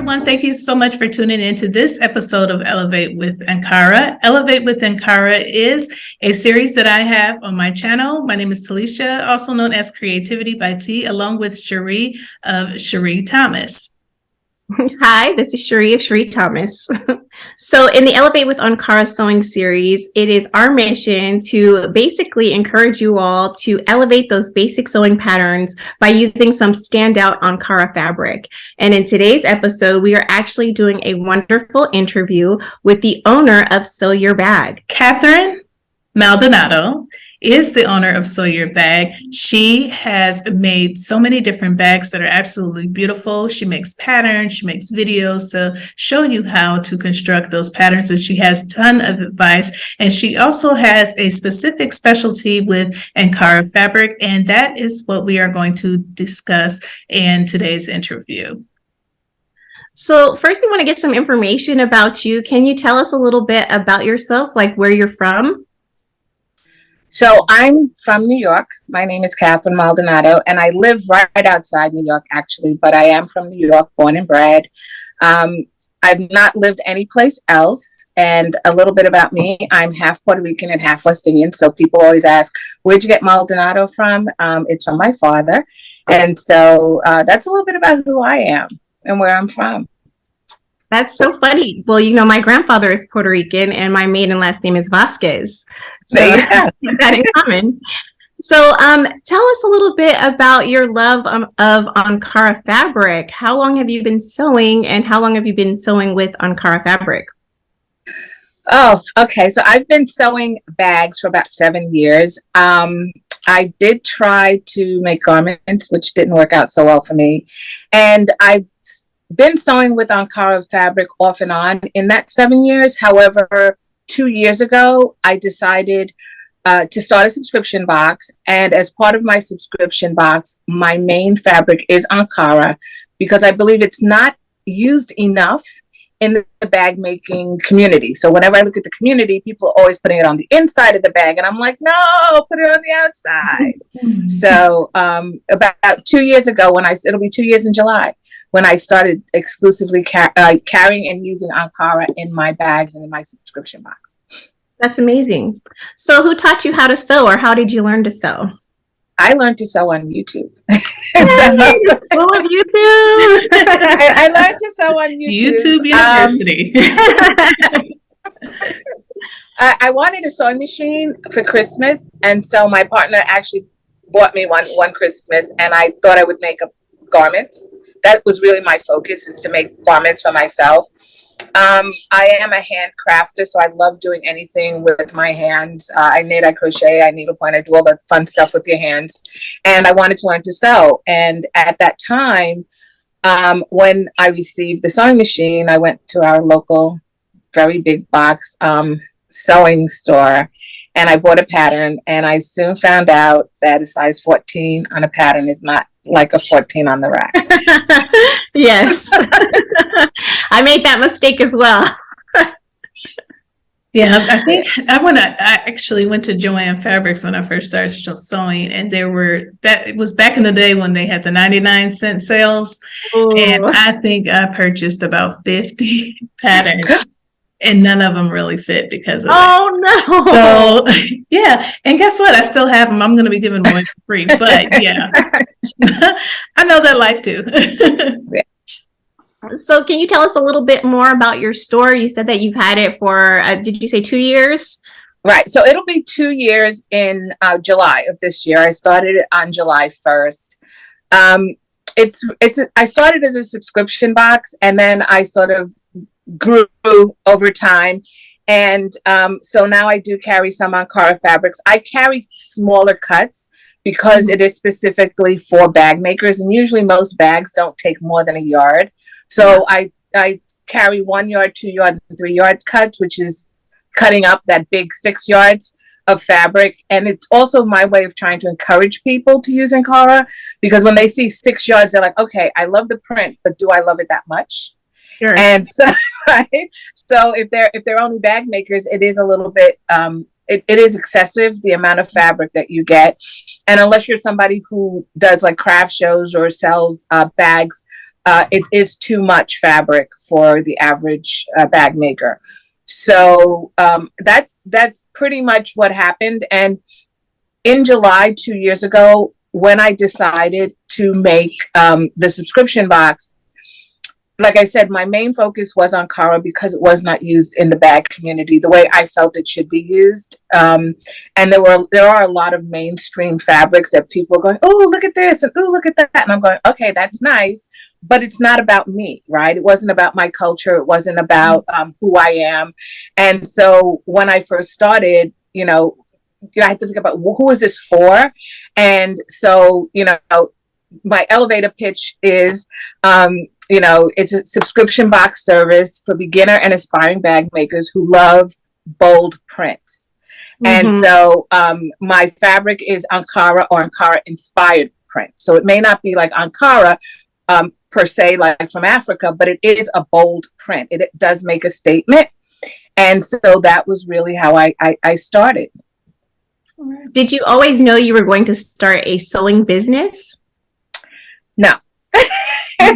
everyone. Thank you so much for tuning in to this episode of Elevate with Ankara. Elevate with Ankara is a series that I have on my channel. My name is Talisha, also known as CreativiTeeByT, along with Sheree of Sheree Thomas. Hi, this is Sheree of Sheree Thomas. So in the Elevate with Ankara sewing series, it is our mission to basically encourage you all to elevate those basic sewing patterns by using some standout Ankara fabric. And in today's episode, we are actually doing a wonderful interview with the owner of Sew Your Bag. Katherine Maldonado is the owner of Sew Your Bag. She has made so many different bags that are absolutely beautiful. She makes patterns, she makes videos to show you how to construct those patterns, and she has a ton of advice. And she also has a specific specialty with Ankara Fabric, and that is what we are going to discuss in today's interview. So first, we want to get some information about you. Can you tell us a little bit about yourself, like where you're from? So I'm from New York. My name is Katherine Maldonado, and I live right outside New York, actually, but I am from New York, born and bred. I've not lived anyplace else. And a little bit about me, I'm half Puerto Rican and half West Indian. So people always ask, where'd you get Maldonado from? It's from my father. And so that's a little bit about who I am and where I'm from. That's so funny. Well, you know, my grandfather is Puerto Rican and my maiden last name is Vasquez. So that in common. So tell us a little bit about your love of Ankara fabric. How long have you been sewing, and how long have you been sewing with Ankara fabric? Oh, okay. So I've been sewing bags for about 7 years. I did try to make garments, which didn't work out so well for me. And I've been sewing with Ankara fabric off and on in that 7 years. However, 2 years ago, I decided to start a subscription box. And as part of my subscription box, my main fabric is Ankara, because I believe it's not used enough in the bag making community. So whenever I look at the community, people are always putting it on the inside of the bag. And I'm like, no, put it on the outside. So about 2 years ago, it'll be 2 years in July, when I started exclusively carrying and using Ankara in my bags and in my subscription box. That's amazing. So who taught you how to sew, or how did you learn to sew? I learned to sew on YouTube. YouTube. I learned to sew on YouTube. YouTube University. I wanted a sewing machine for Christmas, and so my partner actually bought me one Christmas, and I thought I would make garments. That was really my focus, is to make garments for myself. I am a hand crafter, so I love doing anything with my hands. I knit, I crochet, I needlepoint, I do all the fun stuff with your hands. And I wanted to learn to sew. And at that time, when I received the sewing machine, I went to our local, very big box sewing store, and I bought a pattern. And I soon found out that a size 14 on a pattern is not like a 14 on the rack. Yes. I made that mistake as well. Yeah, I think I actually went to Joann Fabrics when I first started sewing, and it was back in the day when they had the 99-cent sales. Ooh. And I think I purchased about 50 patterns. And none of them really fit because of that. No. So, yeah. And guess what? I still have them. I'm going to be giving one for free. But, yeah. I know that life, too. So can you tell us a little bit more about your store? You said that you've had it for, did you say 2 years? Right. So it'll be 2 years in July of this year. I started it on July 1st. I started as a subscription box, and then I sort of grew over time, and so now I do carry some Ankara fabrics. I carry smaller cuts because it is specifically for bag makers, and usually most bags don't take more than a yard. So I carry 1 yard, 2 yard, and 3 yard cuts, which is cutting up that big 6 yards of fabric. And it's also my way of trying to encourage people to use Ankara, because when they see 6 yards, they're like, okay, I love the print, but do I love it that much? Sure. And so, right? So if they're only bag makers, it is a little bit, it is excessive, the amount of fabric that you get. And unless you're somebody who does like craft shows or sells bags it is too much fabric for the average bag maker. So that's pretty much what happened. And in July 2 years ago, when I decided to make the subscription box, like I said, my main focus was on Ankara because it was not used in the bag community the way I felt it should be used. And there are a lot of mainstream fabrics that people are going, oh, look at this, and oh, look at that. And I'm going, okay, that's nice, but it's not about me, right? It wasn't about my culture. It wasn't about who I am. And so when I first started, I had to think about, well, who is this for? And so, my elevator pitch is, it's a subscription box service for beginner and aspiring bag makers who love bold prints. And so my fabric is Ankara or Ankara inspired print. So it may not be like Ankara per se, like from Africa, but it is a bold print. It does make a statement. And so that was really how I started. Did you always know you were going to start a sewing business? No. I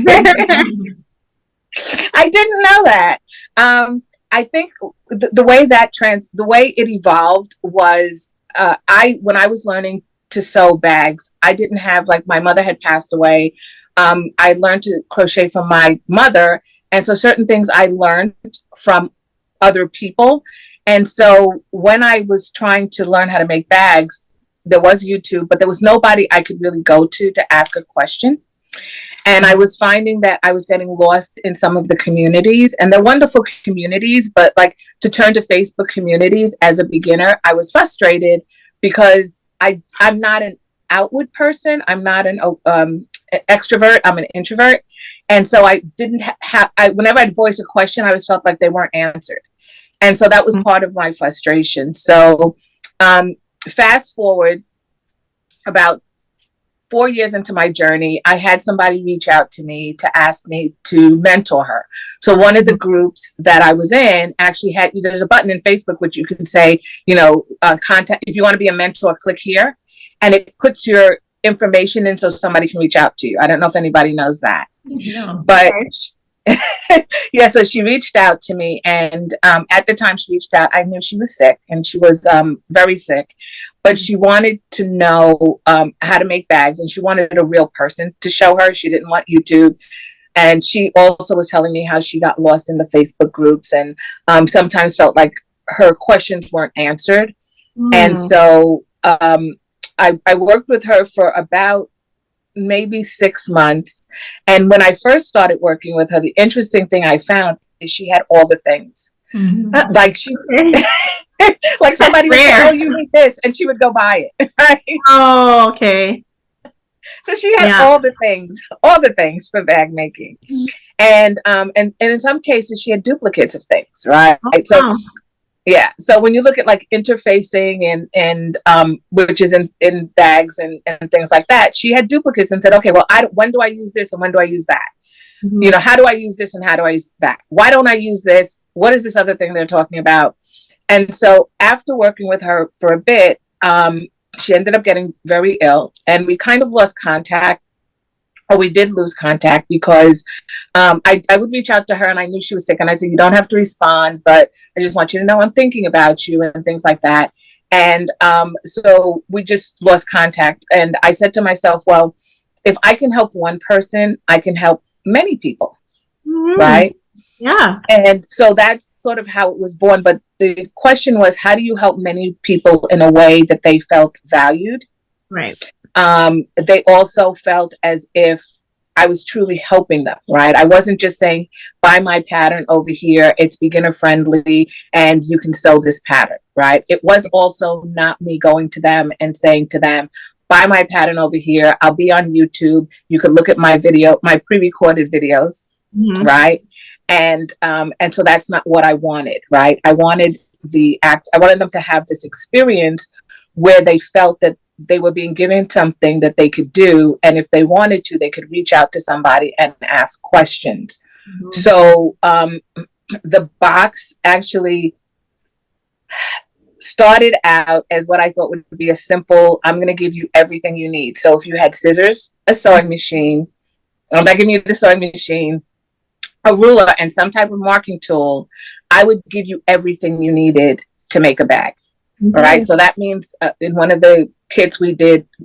didn't know that. I think the way the way it evolved was when I was learning to sew bags, I didn't have, like, my mother had passed away. I learned to crochet from my mother, and so certain things I learned from other people. And so when I was trying to learn how to make bags, there was YouTube, but there was nobody I could really go to ask a question. And I was finding that I was getting lost in some of the communities, and they're wonderful communities, but like to turn to Facebook communities as a beginner, I was frustrated because I'm not an outward person. I'm not an extrovert. I'm an introvert. And so I didn't whenever I'd voice a question, I always felt like they weren't answered. And so that was part of my frustration. So fast forward about 4 years into my journey, I had somebody reach out to me to ask me to mentor her. So one of the groups that I was in actually had, there's a button in Facebook which you can say, contact, if you want to be a mentor, click here. And it puts your information in so somebody can reach out to you. I don't know if anybody knows that. No. But yeah, so she reached out to me, and at the time she reached out, I knew she was sick, and she was very sick, but she wanted to know how to make bags, and she wanted a real person to show her. She didn't want YouTube. And she also was telling me how she got lost in the Facebook groups and sometimes felt like her questions weren't answered. And so I worked with her for about maybe 6 months. And when I first started working with her, the interesting thing I found is she had all the things. Like she, like somebody would say, oh, you need this, and she would go buy it. Right? Oh, okay. So she had all the things for bag making. And in some cases she had duplicates of things, right? So yeah. So when you look at like interfacing and which is in bags and things like that, she had duplicates and said, okay, well, when do I use this and when do I use that? How do I use this and how do I use that? Why don't I use this? What is this other thing they're talking about? And so after working with her for a bit, she ended up getting very ill, and we kind of lost contact. Or we did lose contact because I would reach out to her and I knew she was sick. And I said, you don't have to respond, but I just want you to know I'm thinking about you and things like that. And so we just lost contact. And I said to myself, well, if I can help one person, I can help many people. Right? Yeah. And so that's sort of how it was born. But the question was, how do you help many people in a way that they felt valued? Right. They also felt as if I was truly helping them, right? I wasn't just saying, buy my pattern over here, it's beginner friendly, and you can sew this pattern, right? It was also not me going to them and saying to them, buy my pattern over here, I'll be on YouTube, you could look at my video, my pre-recorded videos, right? And so that's not what I wanted, right? I wanted them to have this experience where they felt that they were being given something that they could do. And if they wanted to, they could reach out to somebody and ask questions. So the box actually started out as what I thought would be a simple, I'm going to give you everything you need. So if you had scissors, a sewing machine, by giving you the sewing machine, a ruler, and some type of marking tool, I would give you everything you needed to make a bag. Mm-hmm. All right. So that means in one of the kits we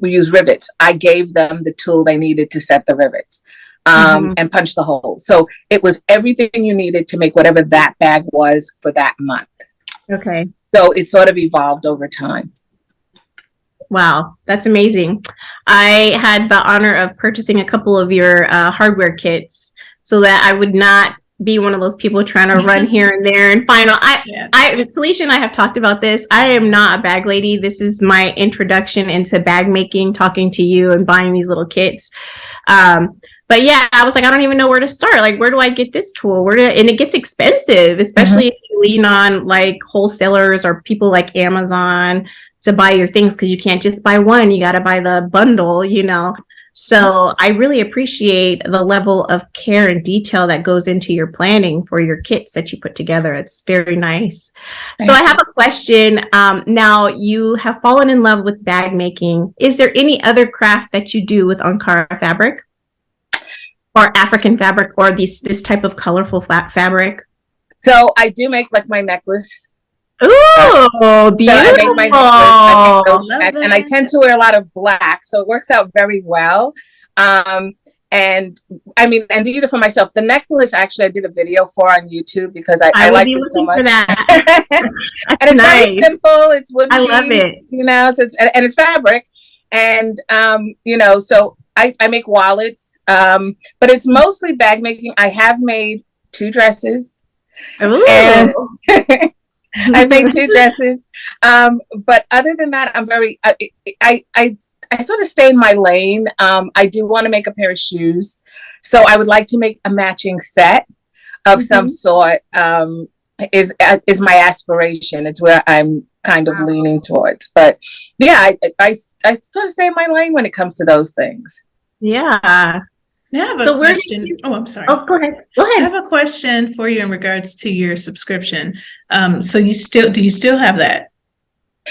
used rivets. I gave them the tool they needed to set the rivets and punch the holes. So it was everything you needed to make whatever that bag was for that month. Okay. So it sort of evolved over time. Wow, that's amazing. I had the honor of purchasing a couple of your hardware kits so that I would not be one of those people trying to run here and there and find out. Talisha and I have talked about this. I am not a bag lady. This is my introduction into bag making, talking to you and buying these little kits. But yeah, I was like, I don't even know where to start. Like, where do I get this tool? And it gets expensive, especially if you lean on like wholesalers or people like Amazon to buy your things, because you can't just buy one. You got to buy the bundle, you know. So I really appreciate the level of care and detail that goes into your planning for your kits that you put together. It's very nice. So I have a question. Now, you have fallen in love with bag making. Is there any other craft that you do with Ankara fabric or African fabric or this type of colorful fabric? So I do make like my necklace. Ooh, beautiful. So I make my necklace, and I tend to wear a lot of black, so it works out very well. And I mean, and these are for myself. The necklace, actually, I did a video for on YouTube because I liked it so much. And it's very simple. It's wood. I love it. You know, so it's fabric, and you know, so I make wallets, but it's mostly bag making. I have made 2 dresses. Ooh. And I made 2 dresses, but other than that, I'm very. I sort of stay in my lane. I do want to make a pair of shoes, so I would like to make a matching set of some sort. Is my aspiration. It's where I'm kind of leaning towards. But yeah, I sort of stay in my lane when it comes to those things. Yeah. I have a question. I'm sorry. Oh, go ahead. I have a question for you in regards to your subscription. So do you still have that?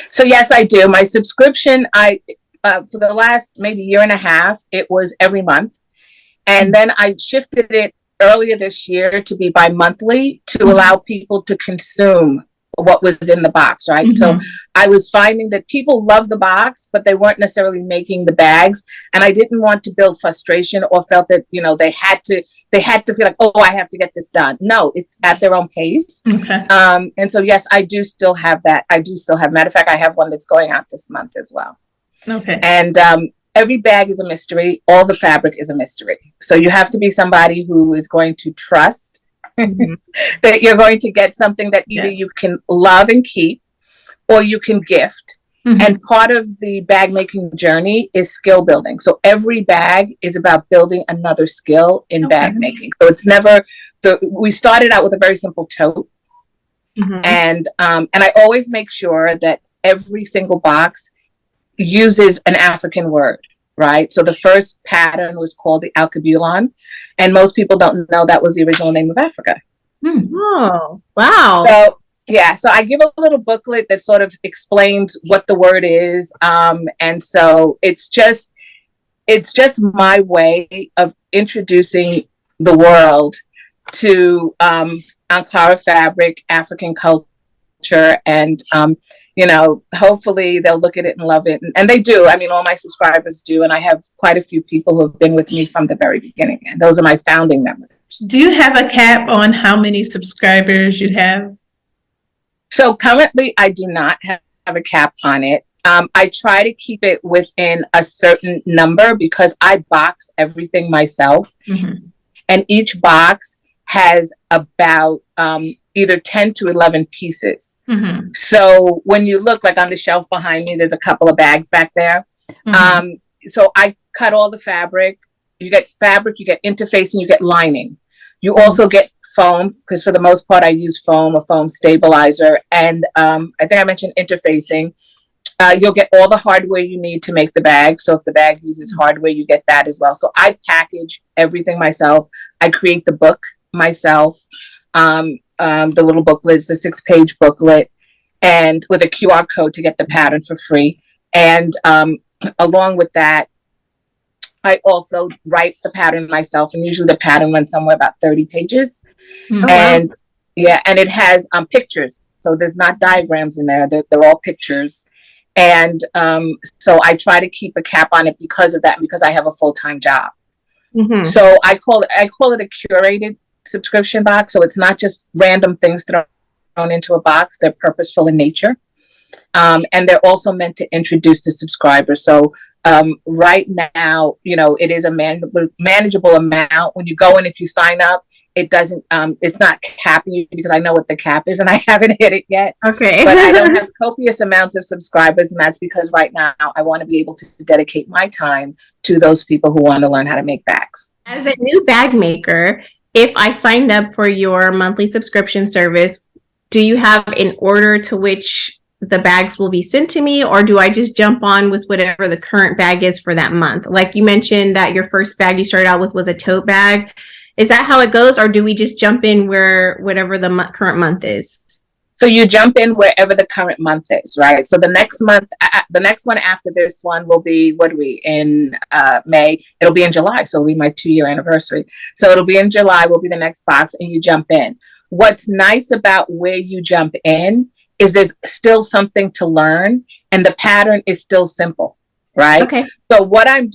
So yes, I do. My subscription, for the last maybe year and a half, it was every month. And then I shifted it earlier this year to be bi-monthly to allow people to consume what was in the box, right? So I was finding that people love the box, but they weren't necessarily making the bags. And I didn't want to build frustration or felt that, you know, they had to feel like, oh, I have to get this done. No, it's at their own pace. Okay. And so, yes, I do still have that. Matter of fact, I have one that's going out this month as well. Okay. And every bag is a mystery. All the fabric is a mystery. So you have to be somebody who is going to trust that you're going to get something that either you can love and keep or you can gift. And part of the bag making journey is skill building. So every bag is about building another skill in bag making. So it's never we started out with a very simple tote. And I always make sure that every single box uses an African word. Right. So the first pattern was called the Alkebulan, and most people don't know that was the original name of Africa. Oh, wow. So yeah, so I give a little booklet that sort of explains what the word is. And so it's just my way of introducing the world to Ankara fabric, African culture, and you know, hopefully they'll look at it and love it. And they do. I mean, all my subscribers do. And I have quite a few people who have been with me from the very beginning. And those are my founding members. Do you have a cap on how many subscribers you have? So currently, I do not have a cap on it. I try to keep it within a certain number because I box everything myself. And each box has about either 10 to 11 pieces. So when you look, like on the shelf behind me, there's a couple of bags back there. So I cut all the fabric. You get fabric, you get interfacing, you get lining. You also get foam, because for the most part I use foam, a foam stabilizer. And I think I mentioned interfacing. You'll get all the hardware you need to make the bag. So if the bag uses hardware, you get that as well. So I package everything myself. I create the book myself. The little booklet is the 6-page booklet, and with a QR code to get the pattern for free. And along with that, I also write the pattern myself, and usually the pattern runs somewhere about 30 pages. Mm. And yeah, and it has pictures. So there's not diagrams in there. They're all pictures. And so I try to keep a cap on it because of that, because I have a full-time job. Mm-hmm. So I call it a curated subscription box. So it's not just random things thrown into a box. They're purposeful in nature. And they're also meant to introduce the subscriber. So right now, it is a manageable amount. When you go in, if you sign up, it doesn't, it's not capping you, because I know what the cap is and I haven't hit it yet. Okay. But I don't have copious amounts of subscribers. And that's because right now I want to be able to dedicate my time to those people who want to learn how to make bags. As a new bag maker, if I signed up for your monthly subscription service, do you have an order to which the bags will be sent to me, or do I just jump on with whatever the current bag is for that month? Like you mentioned that your first bag you started out with was a tote bag. Is that how it goes, or do we just jump in where whatever the current month is? So you jump in wherever the current month is, right? So the next month, the next one after this one will be, what are we, in May? It'll be in July. So it'll be my 2-year anniversary. So it'll be in July, will be the next box, and you jump in. What's nice about where you jump in is there's still something to learn, and the pattern is still simple, right? Okay. So what I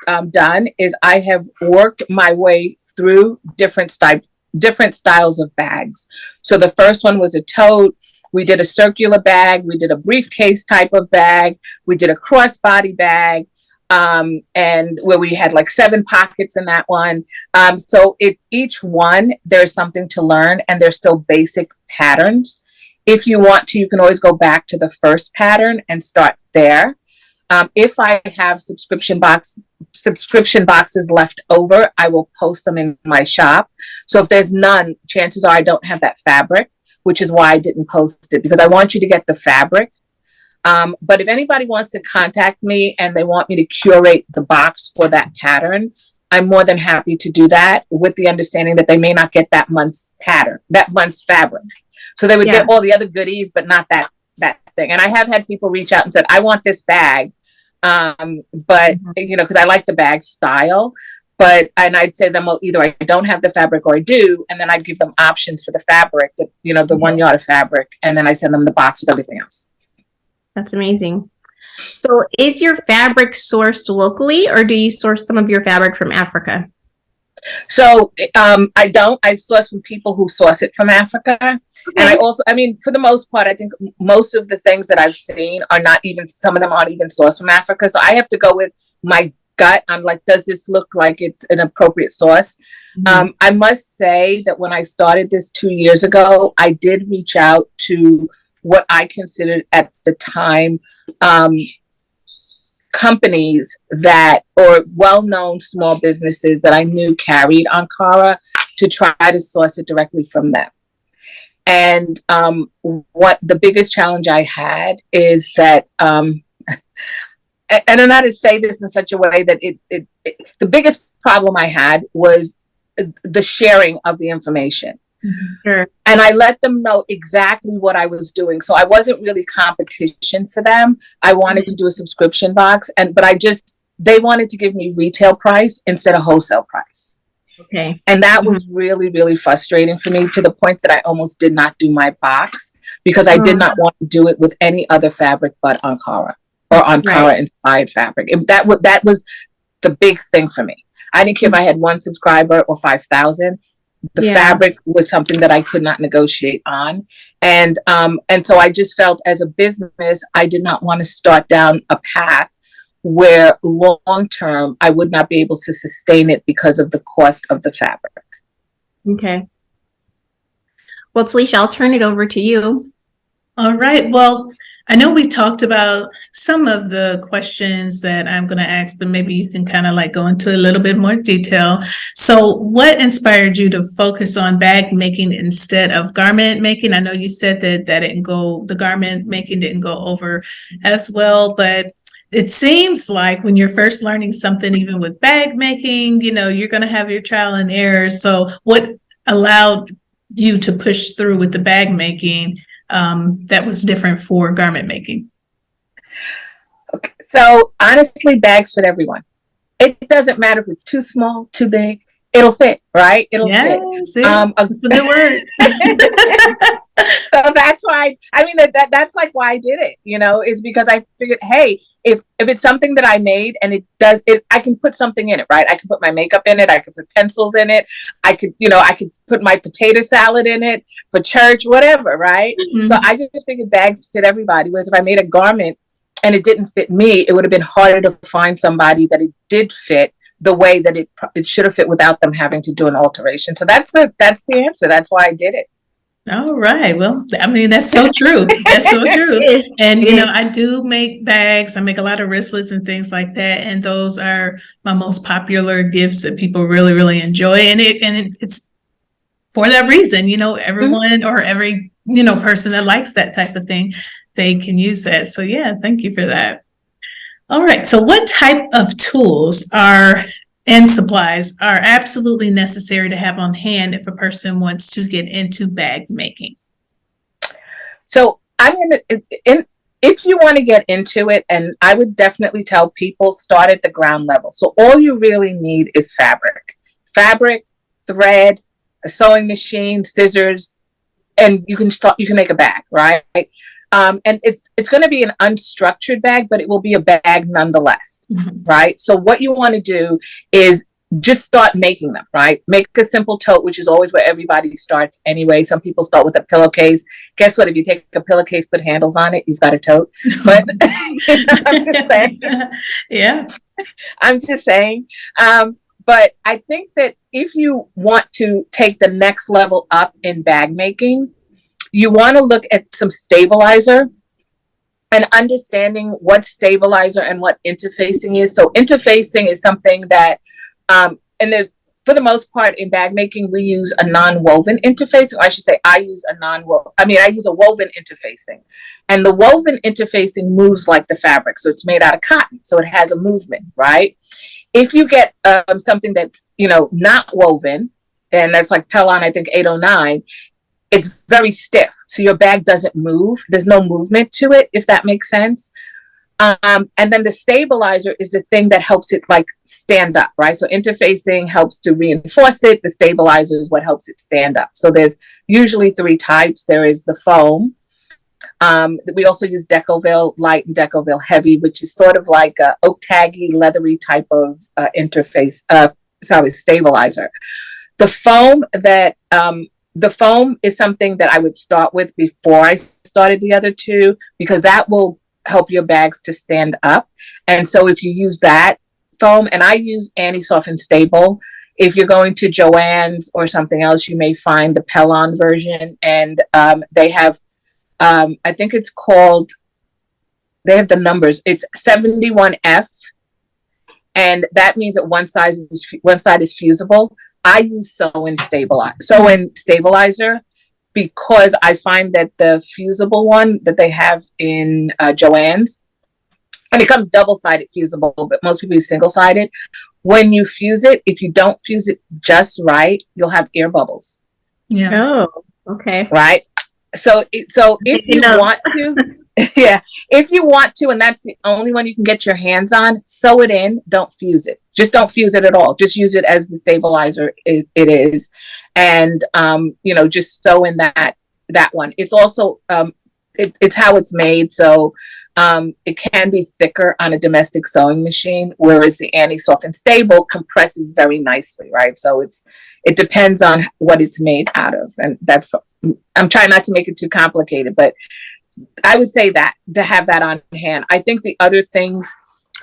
have done is I have worked my way through different styles of bags. So the first one was a tote. We did a circular bag. We did a briefcase type of bag. We did a crossbody bag, and where we had like 7 pockets in that one. So each one, there's something to learn, and there's still basic patterns. If you want to, you can always go back to the first pattern and start there. If I have subscription boxes left over, I will post them in my shop. So if there's none, chances are I don't have that fabric, which is why I didn't post it, because I want you to get the fabric. But if anybody wants to contact me and they want me to curate the box for that pattern, I'm more than happy to do that, with the understanding that they may not get that month's pattern, that month's fabric. So they would get all the other goodies, but not that thing. And I have had people reach out and said, I want this bag. But, because I like the bag style, and I'd say to them, well, either I don't have the fabric or I do. And then I'd give them options for the fabric, the 1 yard of fabric. And then I send them the box with everything else. That's amazing. So is your fabric sourced locally, or do you source some of your fabric from Africa? So I source from people who source it from Africa. Okay. And I also, for the most part, I think most of the things that I've seen are not even, some of them aren't even sourced from Africa. So I have to go with my gut. I'm like, does this look like it's an appropriate source? Mm-hmm. I must say that when I started this 2 years ago, I did reach out to what I considered at the time, companies or well-known small businesses that I knew carried Ankara, to try to source it directly from them. And what the biggest challenge I had is that, and I'm not to say this in such a way that the biggest problem I had was the sharing of the information. Mm-hmm. Sure. And I let them know exactly what I was doing. So I wasn't really competition for them. I wanted to do a subscription box, but they wanted to give me retail price instead of wholesale price. Okay. And that was really, really frustrating for me, to the point that I almost did not do my box, because I did not want to do it with any other fabric but Ankara, or Ankara inspired fabric. That was the big thing for me. I didn't care if I had 1 subscriber or 5,000. The fabric was something that I could not negotiate on. And so I just felt, as a business, I did not want to start down a path where long term I would not be able to sustain it because of the cost of the fabric. Okay. Well, Talisha, I'll turn it over to you. All right. Well, I know we talked about some of the questions that I'm going to ask, but maybe you can kind of like go into a little bit more detail. So what inspired you to focus on bag making instead of garment making? I know you said that the garment making didn't go over as well, but it seems like when you're first learning something, even with bag making, you're going to have your trial and error. So what allowed you to push through with the bag making that was different for garment making? Okay. So honestly, bags fit everyone. it doesn't matter if it's too small, too big, it'll fit, right? It'll fit. Yes, it's a good word. So that's why, I mean, that's like why I did it, you know, is because I figured, hey, if it's something that I made and I can put something in it, right? I can put my makeup in it. I could put pencils in it. I could put my potato salad in it for church, whatever, right? Mhm. So I just figured bags fit everybody. Whereas if I made a garment and it didn't fit me, it would have been harder to find somebody that it did fit the way that it should have fit without them having to do an alteration. So that's the answer. That's why I did it. All right. Well, I mean, that's so true. That's so true. And, you know, I do make bags. I make a lot of wristlets and things like that. And those are my most popular gifts that people really, really enjoy. And it's for that reason, you know, everyone or every, you know, person that likes that type of thing, they can use that. So yeah, thank you for that. All right. So what type of tools and supplies are absolutely necessary to have on hand if a person wants to get into bag making? So if you want to get into it, and I would definitely tell people start at the ground level. So all you really need is fabric, thread, a sewing machine, scissors, and you can make a bag, right? And it's going to be an unstructured bag, but it will be a bag nonetheless, right? So what you want to do is just start making them, right? Make a simple tote, which is always where everybody starts anyway. Some people start with a pillowcase. Guess what? If you take a pillowcase, put handles on it, you've got a tote. But I'm just saying. Yeah. I'm just saying. But I think that if you want to take the next level up in bag making, you want to look at some stabilizer and understanding what stabilizer and what interfacing is. So interfacing is something that, for the most part in bag making, we use a non-woven interface. Or I should say I use a woven interfacing. And the woven interfacing moves like the fabric. So it's made out of cotton. So it has a movement, right? If you get something that's, you know, not woven, and that's like Pellon, I think 809, it's very stiff. So your bag doesn't move. There's no movement to it, if that makes sense. And then the stabilizer is the thing that helps it like stand up, right? So interfacing helps to reinforce it. The stabilizer is what helps it stand up. So there's usually 3 types. There is the foam. We also use Decoville Light and Decoville Heavy, which is sort of like a oak taggy, leathery type of stabilizer. The foam is something that I would start with before I started the other two, because that will help your bags to stand up. And so if you use that foam, and I use Anti-Soft and Stable. If you're going to Joann's or something else, you may find the Pellon version, and they have, I think it's called, they have the numbers. It's 71F, and that means that one side is fusible. I use sew-in stabilizer because I find that the fusible one that they have in Joann's, and it comes double-sided fusible, but most people use single-sided. When you fuse it, if you don't fuse it just right, you'll have air bubbles. Yeah. Oh, okay. Right. So if you want to, yeah, if you want to, and that's the only one you can get your hands on, sew it in. Don't fuse it. Just don't fuse it at all. Just use it as the stabilizer it is, and just sew in that one. It's also it's how it's made, so it can be thicker on a domestic sewing machine, whereas the Anti-Soft and Stable compresses very nicely, right? So it depends on what it's made out of, and I'm trying not to make it too complicated, but I would say that to have that on hand. I think the other things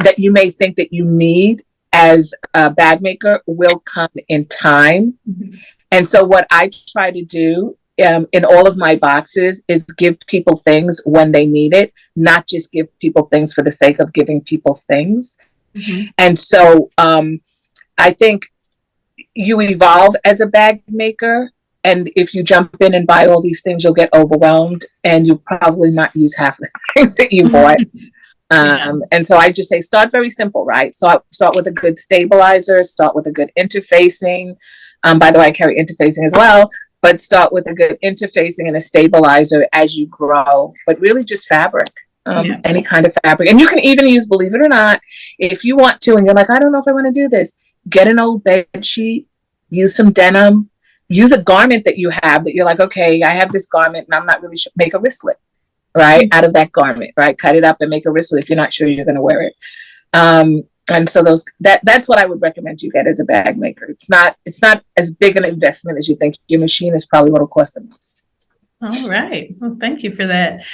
that you may think that you need as a bag maker will come in time. Mm-hmm. And so what I try to do in all of my boxes is give people things when they need it, not just give people things for the sake of giving people things. Mm-hmm. And so I think you evolve as a bag maker. And if you jump in and buy all these things, you'll get overwhelmed, and you'll probably not use half the things that you bought. And so I just say, start very simple, right? So start with a good stabilizer, start with a good interfacing. By the way, I carry interfacing as well, but start with a good interfacing and a stabilizer as you grow, but really just fabric. any kind of fabric. And you can even use, believe it or not, if you want to, and you're like, I don't know if I want to do this, get an old bed sheet, use some denim, use a garment that you have that you're like, okay, I have this garment and I'm not really sure, make a wristlet, right? Out of that garment, right? Cut it up and make a wristlet if you're not sure you're going to wear it. And so that's what I would recommend you get as a bag maker. It's not as big an investment as you think. Your machine is probably what will cost the most. All right. Well, thank you for that.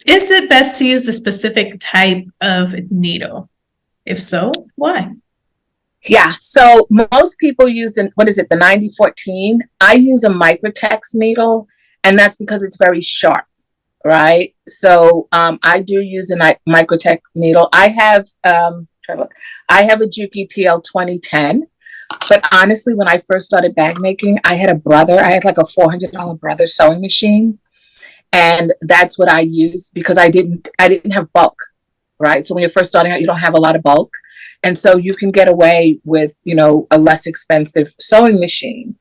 Is it best to use a specific type of needle? If so, why? Yeah. So most people use the 9014. I use a Microtex needle, and that's because it's very sharp, right? So I do use a Microtex needle. I have a Juki TL 2010. But honestly, when I first started bag making, I had like a $400 brother sewing machine. And that's what I used because I didn't have bulk, right? So when you're first starting out, you don't have a lot of bulk. And so you can get away with, a less expensive sewing machine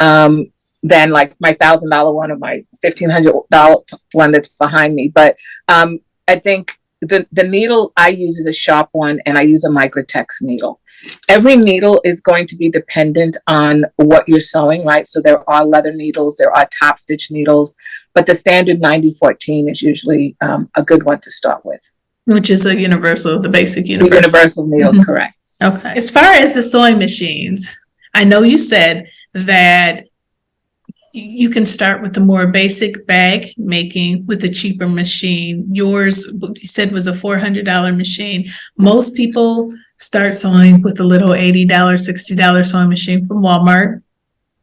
than like my $1,000 one or my $1,500 one that's behind me. But I think the needle I use is a sharp one, and I use a Microtex needle. Every needle is going to be dependent on what you're sewing, right? So there are leather needles, there are top stitch needles, but the standard 9014 is usually a good one to start with. Which is the basic universal. The universal needle, mm-hmm. Correct. Okay. As far as the sewing machines, I know you said that you can start with the more basic bag making with a cheaper machine. Yours, you said, was a $400 machine. Most people start sewing with a little $80, $60 sewing machine from Walmart.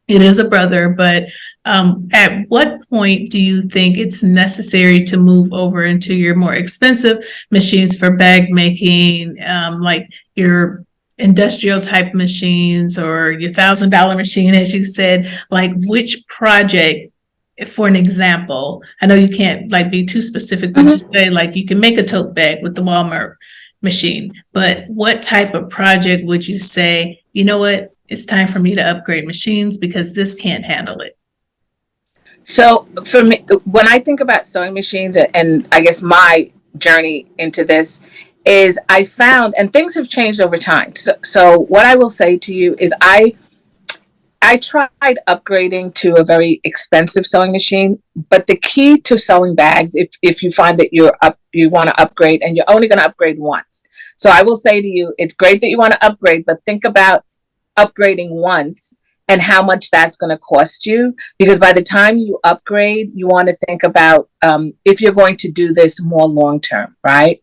It is a brother, but at what point do you think it's necessary to move over into your more expensive machines for bag making, like your industrial type machines or your $1,000 machine, as you said? Like, which project, for an example, I know you can't like be too specific, but just say like you can make a tote bag with the Walmart machine, but what type of project would you say, you know what, it's time for me to upgrade machines because this can't handle it? So for me, when I think about sewing machines, and I guess my journey into this is I found, and things have changed over time. So what I will say to you is I tried upgrading to a very expensive sewing machine, but the key to sewing bags, if you find that you want to upgrade and you're only going to upgrade once. So I will say to you, it's great that you want to upgrade, but think about upgrading once and how much that's going to cost you. Because by the time you upgrade, you want to think about if you're going to do this more long term, right?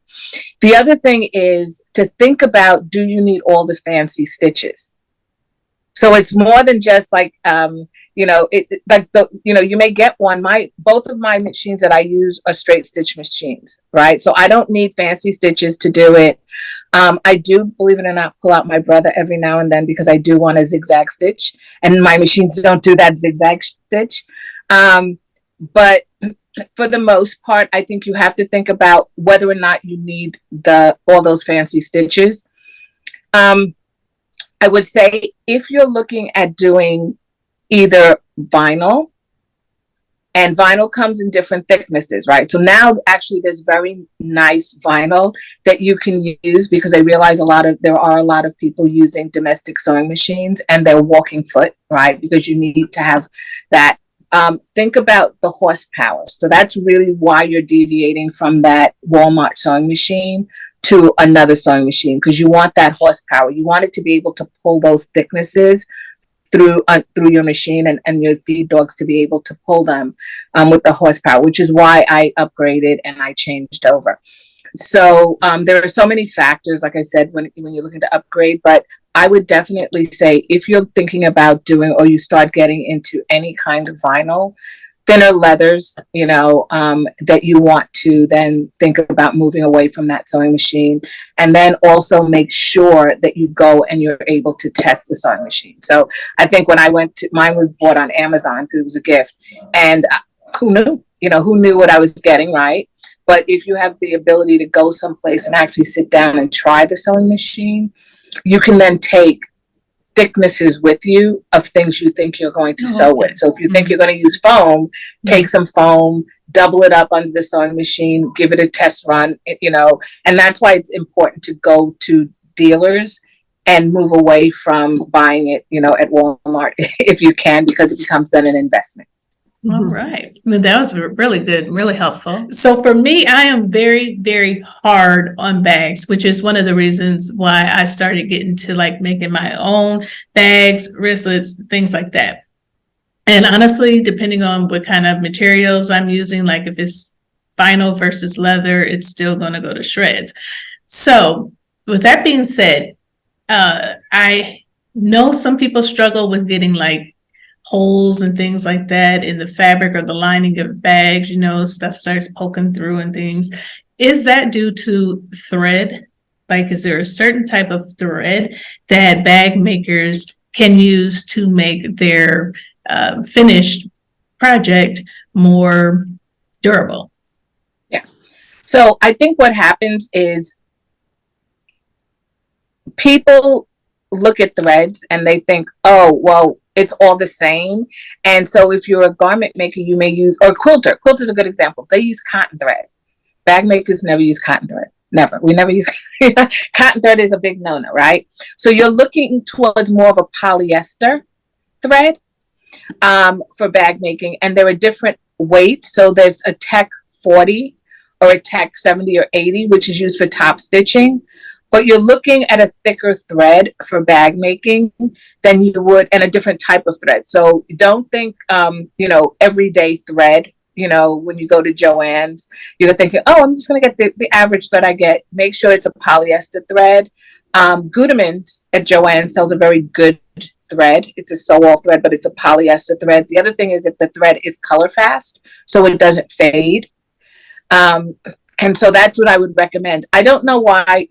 The other thing is to think about, do you need all this fancy stitches? So it's more than just like, you may get one. Both of my machines that I use are straight stitch machines, right? So I don't need fancy stitches to do it. I do, believe it or not, pull out my brother every now and then because I do want a zigzag stitch, and my machines don't do that zigzag stitch. But for the most part, I think you have to think about whether or not you need all those fancy stitches. I would say if you're looking at doing either vinyl, and vinyl comes in different thicknesses, right? So now actually there's very nice vinyl that you can use because I realize there are a lot of people using domestic sewing machines and they're walking foot, right? Because you need to have that. Think about the horsepower. So that's really why you're deviating from that Walmart sewing machine to another sewing machine, because you want that horsepower. You want it to be able to pull those thicknesses through your machine and your feed dogs to be able to pull them with the horsepower, which is why I upgraded and I changed over. So there are so many factors, like I said, when you're looking to upgrade, but I would definitely say if you're thinking about doing, or you start getting into any kind of vinyl, thinner leathers, that you want to then think about moving away from that sewing machine. And then also make sure that you go and you're able to test the sewing machine. So I think when mine was bought on Amazon because it was a gift, and who knew what I was getting, right? But if you have the ability to go someplace and actually sit down and try the sewing machine, you can then take thicknesses with you of things you think you're going to sew with. So if you think you're going to use foam, take some foam, double it up under the sewing machine, give it a test run, and that's why it's important to go to dealers and move away from buying it, at Walmart if you can, because it becomes then an investment. All right. Well, that was really good, really helpful. So for me, I am very, very hard on bags, which is one of the reasons why I started getting to like making my own bags, wristlets, things like that. And honestly, depending on what kind of materials I'm using, like if it's vinyl versus leather, it's still going to go to shreds. So with that being said, I know some people struggle with getting like holes and things like that in the fabric or the lining of bags, stuff starts poking through and things. Is that due to thread? Like, is there a certain type of thread that bag makers can use to make their finished project more durable? Yeah. So I think what happens is people look at threads and they think, oh, well, it's all the same. And so if you're a garment maker, you may use, or quilter. Quilter is a good example. They use cotton thread. Bag makers never use cotton thread. Never. We never use cotton thread is a big no-no, right? So you're looking towards more of a polyester thread for bag making. And there are different weights. So there's a Tech 40 or a Tech 70 or 80, which is used for top stitching. But you're looking at a thicker thread for bag making than you would, and a different type of thread. So don't think, everyday thread. When you go to Joann's, you're thinking, oh, I'm just going to get the average thread I get. Make sure it's a polyester thread. Guterman's at Joann sells a very good thread. It's a sew-all thread, but it's a polyester thread. The other thing is if the thread is color fast, so it doesn't fade. And so that's what I would recommend. I don't know why,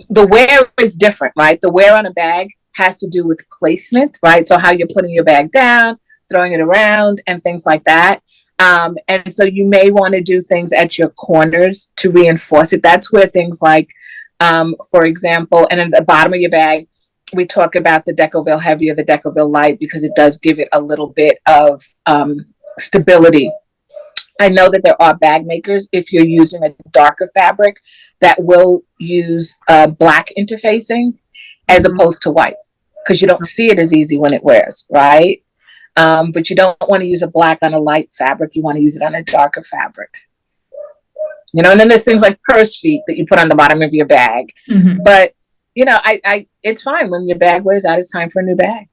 the wear is different, right? The wear on a bag has to do with placement, right? So how you're putting your bag down, throwing it around, and things like that. And so you may want to do things at your corners to reinforce it. That's where things like, for example, and at the bottom of your bag, we talk about the Decoville Heavy or the Decoville Light because it does give it a little bit of stability. I know that there are bag makers, if you're using a darker fabric, that will use black interfacing as opposed to white, because you don't see it as easy when it wears, right? But you don't want to use a black on a light fabric. You want to use it on a darker fabric. And then there's things like purse feet that you put on the bottom of your bag. Mm-hmm. But, it's fine. When your bag wears out, it's time for a new bag.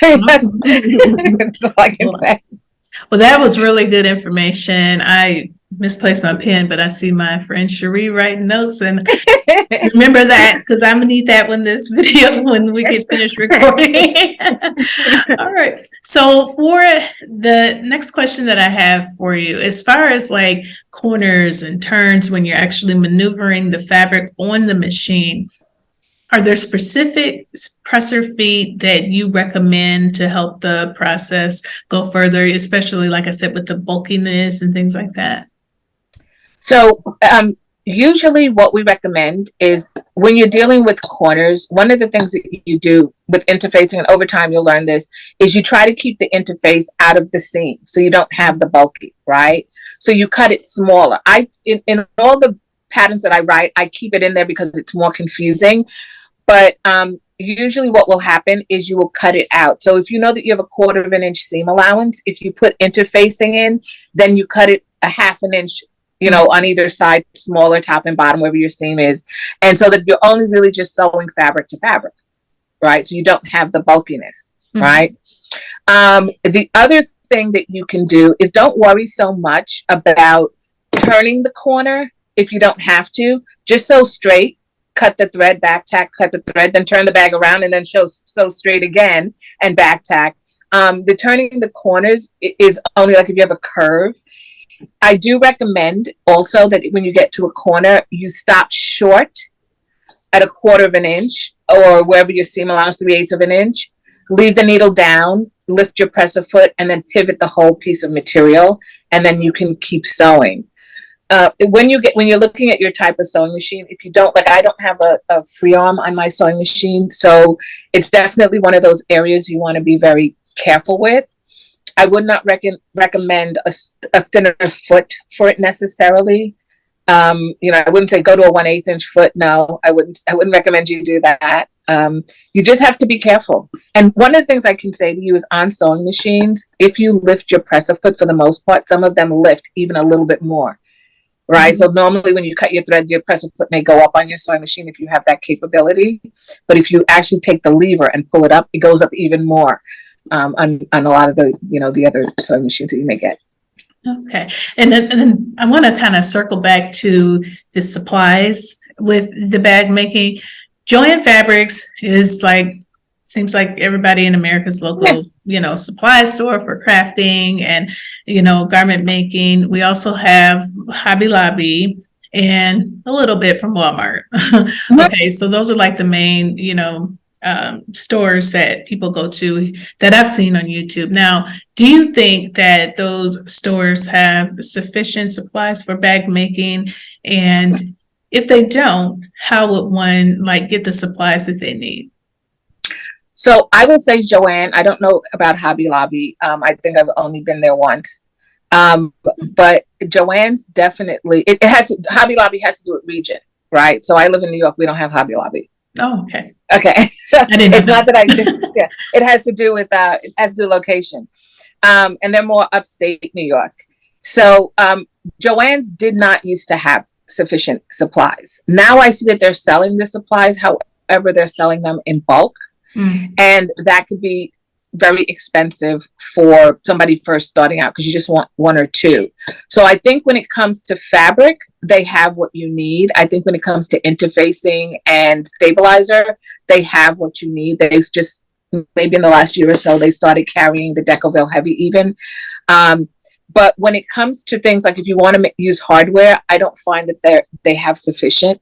That's all I can say. Well, that was really good information. I misplaced my pen, but I see my friend Sheree writing notes, and remember that because I'm gonna need that when we get finished recording. All right. So for the next question that I have for you, as far as like corners and turns when you're actually maneuvering the fabric on the machine, are there specific presser feet that you recommend to help the process go further, especially, like I said, with the bulkiness and things like that? So usually what we recommend is when you're dealing with corners, one of the things that you do with interfacing, and over time you'll learn this, is you try to keep the interface out of the seam so you don't have the bulky, right? So you cut it smaller. In all the patterns that I write, I keep it in there because it's more confusing. But usually what will happen is you will cut it out. So if you know that you have a 1/4 of an inch seam allowance, if you put interfacing in, then you cut it a 1/2 inch, on either side, smaller top and bottom, wherever your seam is. And so that you're only really just sewing fabric to fabric, right? So you don't have the bulkiness, right? The other thing that you can do is don't worry so much about turning the corner if you don't have to. Just sew straight. Cut the thread, back tack, cut the thread, then turn the bag around and then sew straight again and back tack. The turning the corners is only like if you have a curve. I do recommend also that when you get to a corner, you stop short at a 1/4 of an inch or wherever your seam allows 3/8 of an inch. Leave the needle down, lift your presser foot, and then pivot the whole piece of material, and then you can keep sewing. when you're looking at your type of sewing machine, if you don't, like, I don't have a free arm on my sewing machine, so it's definitely one of those areas you want to be very careful with. I would not recommend a thinner foot for it necessarily. I wouldn't say go to a 1/8 inch foot. No, I wouldn't recommend you do that. You just have to be careful. And one of the things I can say to you is on sewing machines, if you lift your presser foot, for the most part, some of them lift even a little bit more. Right. So normally when you cut your thread, your presser foot may go up on your sewing machine if you have that capability. But if you actually take the lever and pull it up, it goes up even more on a lot of the other sewing machines that you may get. Okay. And then I want to kind of circle back to the supplies with the bag making. Joann Fabrics is seems like everybody in America's local, supply store for crafting and, garment making. We also have Hobby Lobby and a little bit from Walmart. Okay. So those are like the main, stores that people go to that I've seen on YouTube. Now, do you think that those stores have sufficient supplies for bag making? And if they don't, how would one get the supplies that they need? So I will say Joann. I don't know about Hobby Lobby. I think I've only been there once. But Joann's definitely, Hobby Lobby has to do with region, right? So I live in New York. We don't have Hobby Lobby. Oh, okay. Okay. So it's not that it has to do with location. And they're more upstate New York. So Joann's did not used to have sufficient supplies. Now I see that they're selling the supplies. However, they're selling them in bulk. And that could be very expensive for somebody first starting out because you just want one or two. So I think when it comes to fabric, they have what you need. I think when it comes to interfacing and stabilizer, they have what you need. They've just, maybe in the last year or so, they started carrying the Decoville Heavy even. But when it comes to things like if you want to use hardware, I don't find that they have sufficient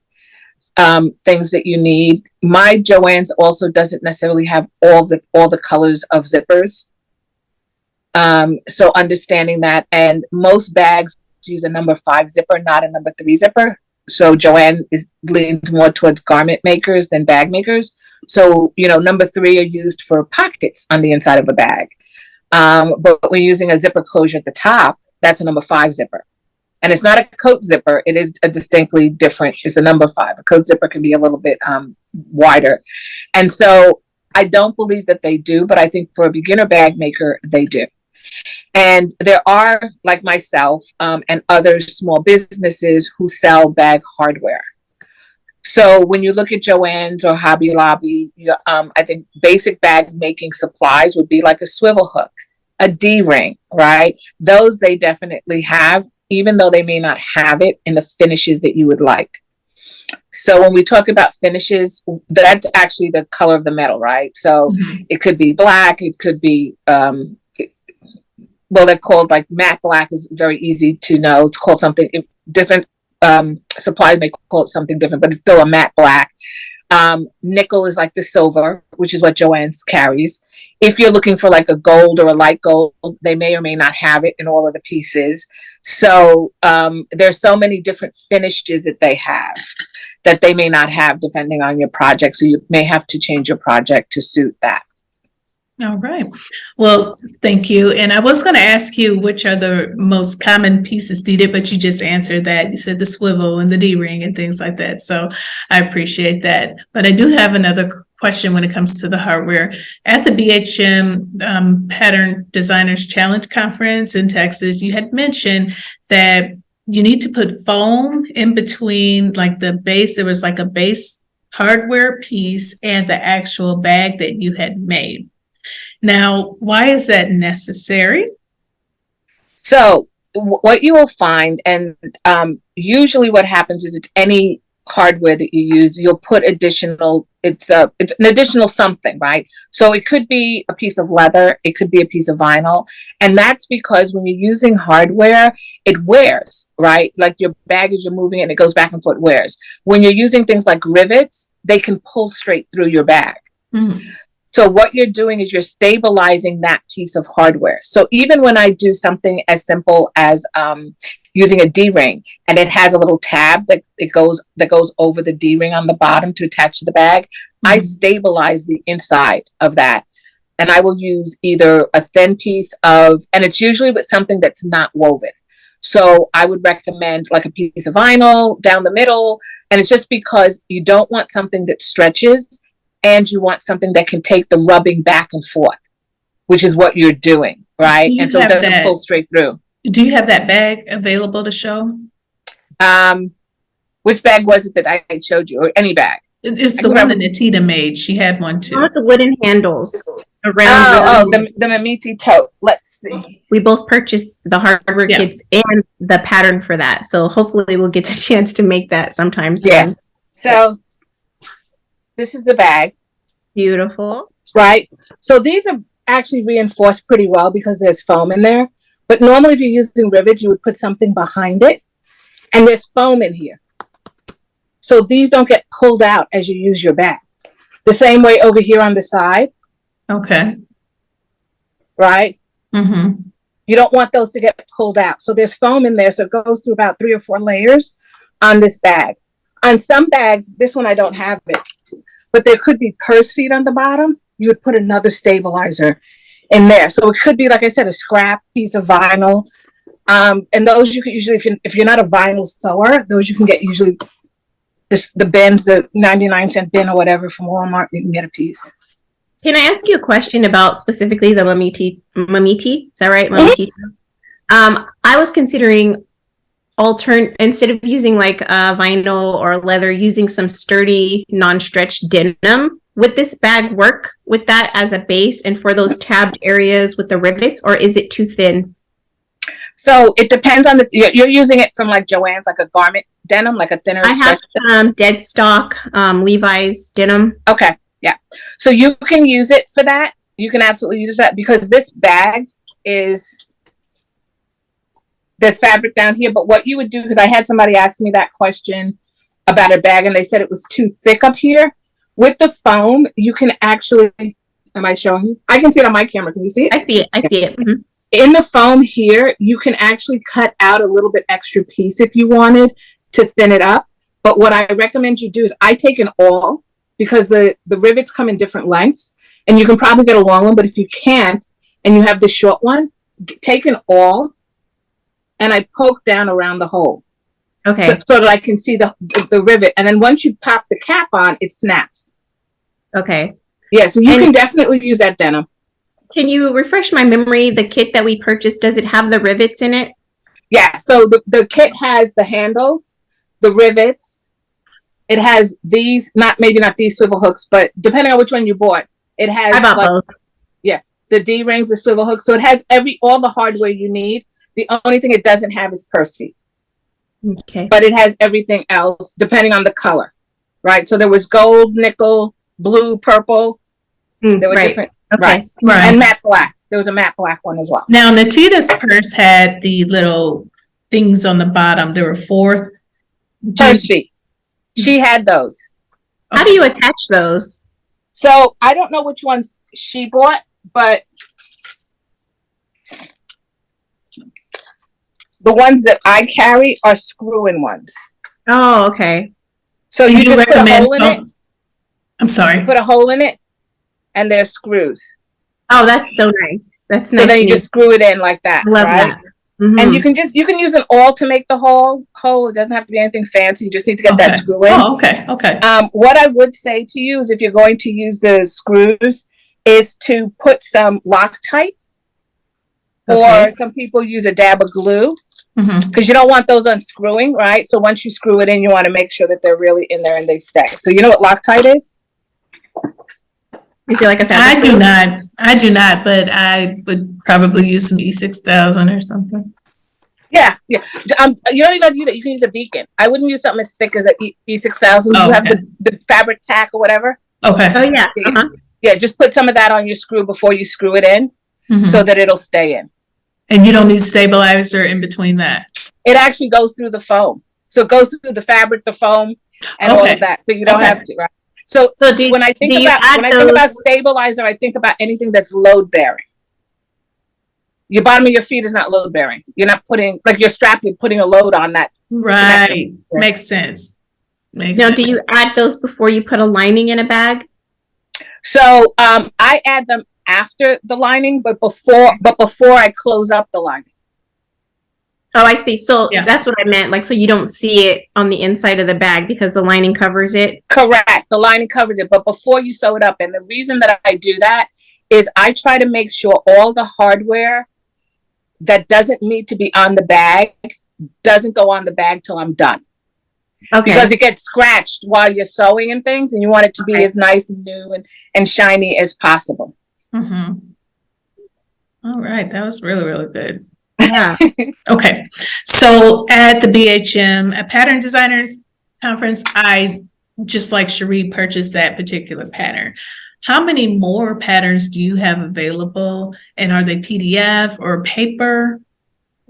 things that you need. My Joann's also doesn't necessarily have all the colors of zippers. So understanding that, and most bags use a number 5 zipper, not a number 3 zipper. So Joann leans more towards garment makers than bag makers. So, number 3 are used for pockets on the inside of a bag. But when you're using a zipper closure at the top, that's a number 5 zipper. And it's not a coat zipper. It is a distinctly different. It's a number 5. A coat zipper can be a little bit wider. And so I don't believe that they do, but I think for a beginner bag maker, they do. And there are, like myself and other small businesses who sell bag hardware. So when you look at Joann's or Hobby Lobby, I think basic bag making supplies would be like a swivel hook, a D-ring, right? Those they definitely have, even though they may not have it in the finishes that you would like. So when we talk about finishes, that's actually the color of the metal, right? So it could be black, it could be, they're called like matte black is very easy to know. It's called something different. Supplies may call it something different, but it's still a matte black. Nickel is like the silver, which is what Joann's carries. If you're looking for like a gold or a light gold, they may or may not have it in all of the pieces. So there's so many different finishes that they have that they may not have depending on your project. So you may have to change your project to suit that. All right. Well, thank you. And I was going to ask you which are the most common pieces needed, but you just answered that. You said the swivel and the D-ring and things like that. So I appreciate that. But I do have another question when it comes to the hardware. At the BHM Pattern Designers Challenge Conference in Texas, you had mentioned that you need to put foam in between like the base. There was like a base hardware piece and the actual bag that you had made. Now, why is that necessary? So what you will find, and usually what happens is it's any hardware that you use, you'll put additional, it's an additional something, right? So it could be a piece of leather, it could be a piece of vinyl. And that's because when you're using hardware, it wears, right? Like your bag as you're moving it and it goes back and forth, wears. When you're using things like rivets, they can pull straight through your bag. So what you're doing is you're stabilizing that piece of hardware. So even when I do something as simple as using a D-ring, and it has a little tab that goes over the D-ring on the bottom to attach to the bag, I stabilize the inside of that. And I will use either a thin piece of, and it's usually with something that's not woven. So I would recommend like a piece of vinyl down the middle. And it's just because you don't want something that stretches, and you want something that can take the rubbing back and forth, which is what you're doing, right? And so it doesn't pull straight through. Do you have that bag available to show? Which bag was it that I showed you, or any bag? It's the one that Natita made. She had one too. Not the wooden handles around. The Mamiti tote. Let's see. We both purchased the hardware kits and the pattern for that. So hopefully we'll get the chance to make that sometime soon. Yeah. So this is the bag. Beautiful. Right. So these are actually reinforced pretty well because there's foam in there. But normally if you're using rivets, you would put something behind it. And there's foam in here. So these don't get pulled out as you use your bag. The same way over here on the side. Okay. Right? You don't want those to get pulled out. So there's foam in there. So it goes through about 3 or 4 layers on this bag. On some bags, this one I don't have it, but there could be purse feet on the bottom. You would put another stabilizer in there. So it could be, like I said, a scrap piece of vinyl. And those you can usually, if you're not a vinyl sewer, those you can get usually the bins, the 99-cent bin or whatever from Walmart, you can get a piece. Can I ask you a question about specifically the Mamiti? Is that right? Mamiti. I was considering instead of using like vinyl or leather, using some sturdy non-stretch denim. Would this bag work with that as a base and for those tabbed areas with the rivets, or is it too thin? So it depends on you're using it from like Joann's, like a garment denim, like a thinner. I have dead stock Levi's denim. Okay. Yeah. So you can use it for that. You can absolutely use it for that because this bag there's fabric down here. But what you would do, because I had somebody ask me that question about a bag and they said it was too thick up here. With the foam, you can actually, am I showing you? I can see it on my camera. Can you see it? I see it. I see it. Mm-hmm. In the foam here, you can actually cut out a little bit extra piece if you wanted to thin it up. But what I recommend you do is I take an awl because the rivets come in different lengths and you can probably get a long one, but if you can't and you have the short one, take an awl and I poke down around the hole. Okay. So that I can see the rivet. And then once you pop the cap on, it snaps. Okay. Yeah, so you can definitely use that denim. Can you refresh my memory? The kit that we purchased, does it have the rivets in it? Yeah, so the kit has the handles, the rivets. It has these, maybe not these swivel hooks, but depending on which one you bought, it has both. Yeah, the D-rings, the swivel hooks. So it has all the hardware you need. The only thing it doesn't have is purse feet. Okay. But it has everything else depending on the color, right? So there was gold, nickel, blue, purple. There were different, right? And matte black. There was a matte black one as well. Now, Natita's purse had the little things on the bottom. There were 4 purse feet. She had those. How do you attach those? So I don't know which ones she bought, but the ones that I carry are screw-in ones. Oh, okay. So you just put a hole in it. I'm sorry. You put a hole in it, and there's screws. Oh, that's so nice. That's nice. So then you just screw it in like that. I love right? that. Mm-hmm. And you can use an awl to make the hole. It doesn't have to be anything fancy. You just need to get that screw in. Oh, okay. What I would say to you is if you're going to use the screws, is to put some Loctite, or some people use a dab of glue. Because you don't want those unscrewing, right? So once you screw it in, you want to make sure that they're really in there and they stay. So you know what Loctite is? You feel like a I do not, but I would probably use some E6000 or something. Yeah. You don't even have to use it. You can use a beacon. I wouldn't use something as thick as an E6000. You have the fabric tack or whatever. Okay. Oh, yeah. Yeah, just put some of that on your screw before you screw it in so that it'll stay in. And you don't need stabilizer in between that? It actually goes through the foam. So it goes through the fabric, the foam, and all of that. So you don't have to, right? So, So when I think do you about add when I think about those? stabilizer, I think about anything that's load bearing. Your bottom of your feet is not load bearing. You're not putting like your strap. You're putting a load on that connector. Right. Makes sense. Makes Now, sense. do you add those before you put a lining in a bag? So I add them after the lining, but before I close up the lining. Oh, I see. So Yeah. that's what I meant. Like, so you don't see it on the inside of the bag because the lining covers it. Correct. The lining covers it, but before you sew it up. And the reason that I do that is I try to make sure all the hardware that doesn't need to be on the bag doesn't go on the bag till I'm done. Okay. Because it gets scratched while you're sewing and things, and you want it to be as nice and new and shiny as possible. Mm-hmm. All right. That was really, really good. Yeah. Okay. So at the BHM, at Pattern Designers Conference, I, just like Sheree, purchased that particular pattern. How many more patterns do you have available? And are they PDF or paper?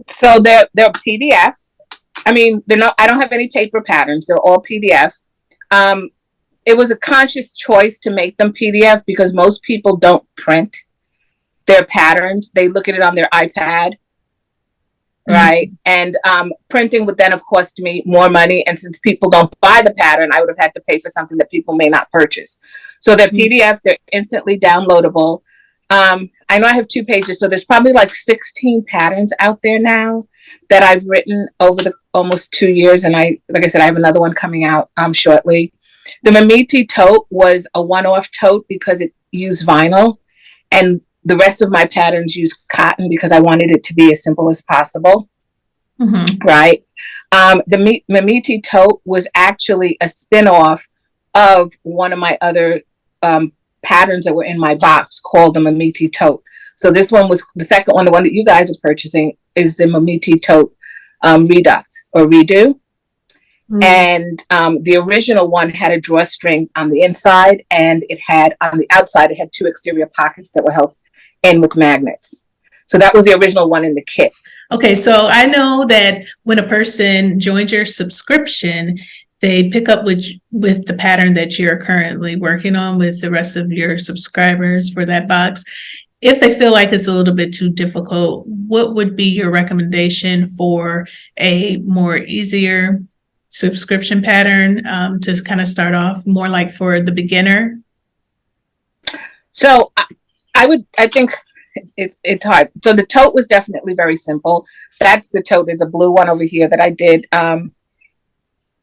So they're PDF. I mean, they're not. I don't have any paper patterns. They're all PDF. It was a conscious choice to make them PDF because most people don't print their patterns. They look at it on their iPad, right? And printing would then, of course, to me more money. And since people don't buy the pattern, I would have had to pay for something that people may not purchase. So they're PDFs. They're instantly downloadable. I know I have 2 pages, so there's probably like 16 patterns out there now that I've written over the almost 2 years. And like I said, I have another one coming out shortly. The Mamiti tote was a one-off tote because it used vinyl, and the rest of my patterns use cotton because I wanted it to be as simple as possible. Mm-hmm. Right. The Mamiti tote was actually a spin-off of one of my other patterns that were in my box called the Mamiti tote. So this one was the second one, the one that you guys are purchasing is the Mamiti tote Redux or Redo. Mm-hmm. And the original one had a drawstring on the inside, and it had on the outside, it had 2 exterior pockets that were held in with magnets. So that was the original one in the kit. Okay, so I know that when a person joins your subscription, they pick up with the pattern that you're currently working on with the rest of your subscribers for that box. If they feel like it's a little bit too difficult, what would be your recommendation for a more easier subscription pattern to kind of start off more like for the beginner? So I think it's hard. So the tote was definitely very simple. That's the tote. There's a blue one over here that I did.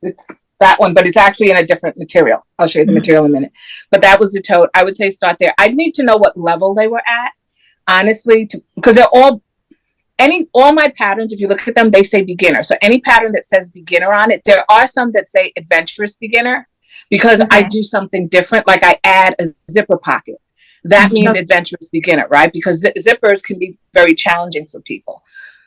It's that one, but it's actually in a different material. I'll show you the material in a minute. But that was the tote. I would say start there. I'd need to know what level they were at, honestly, because they're all my patterns, if you look at them, they say beginner. So any pattern that says beginner on it, there are some that say adventurous beginner because I do something different. Like I add a zipper pocket. That means adventurous beginner, right? Because zippers can be very challenging for people.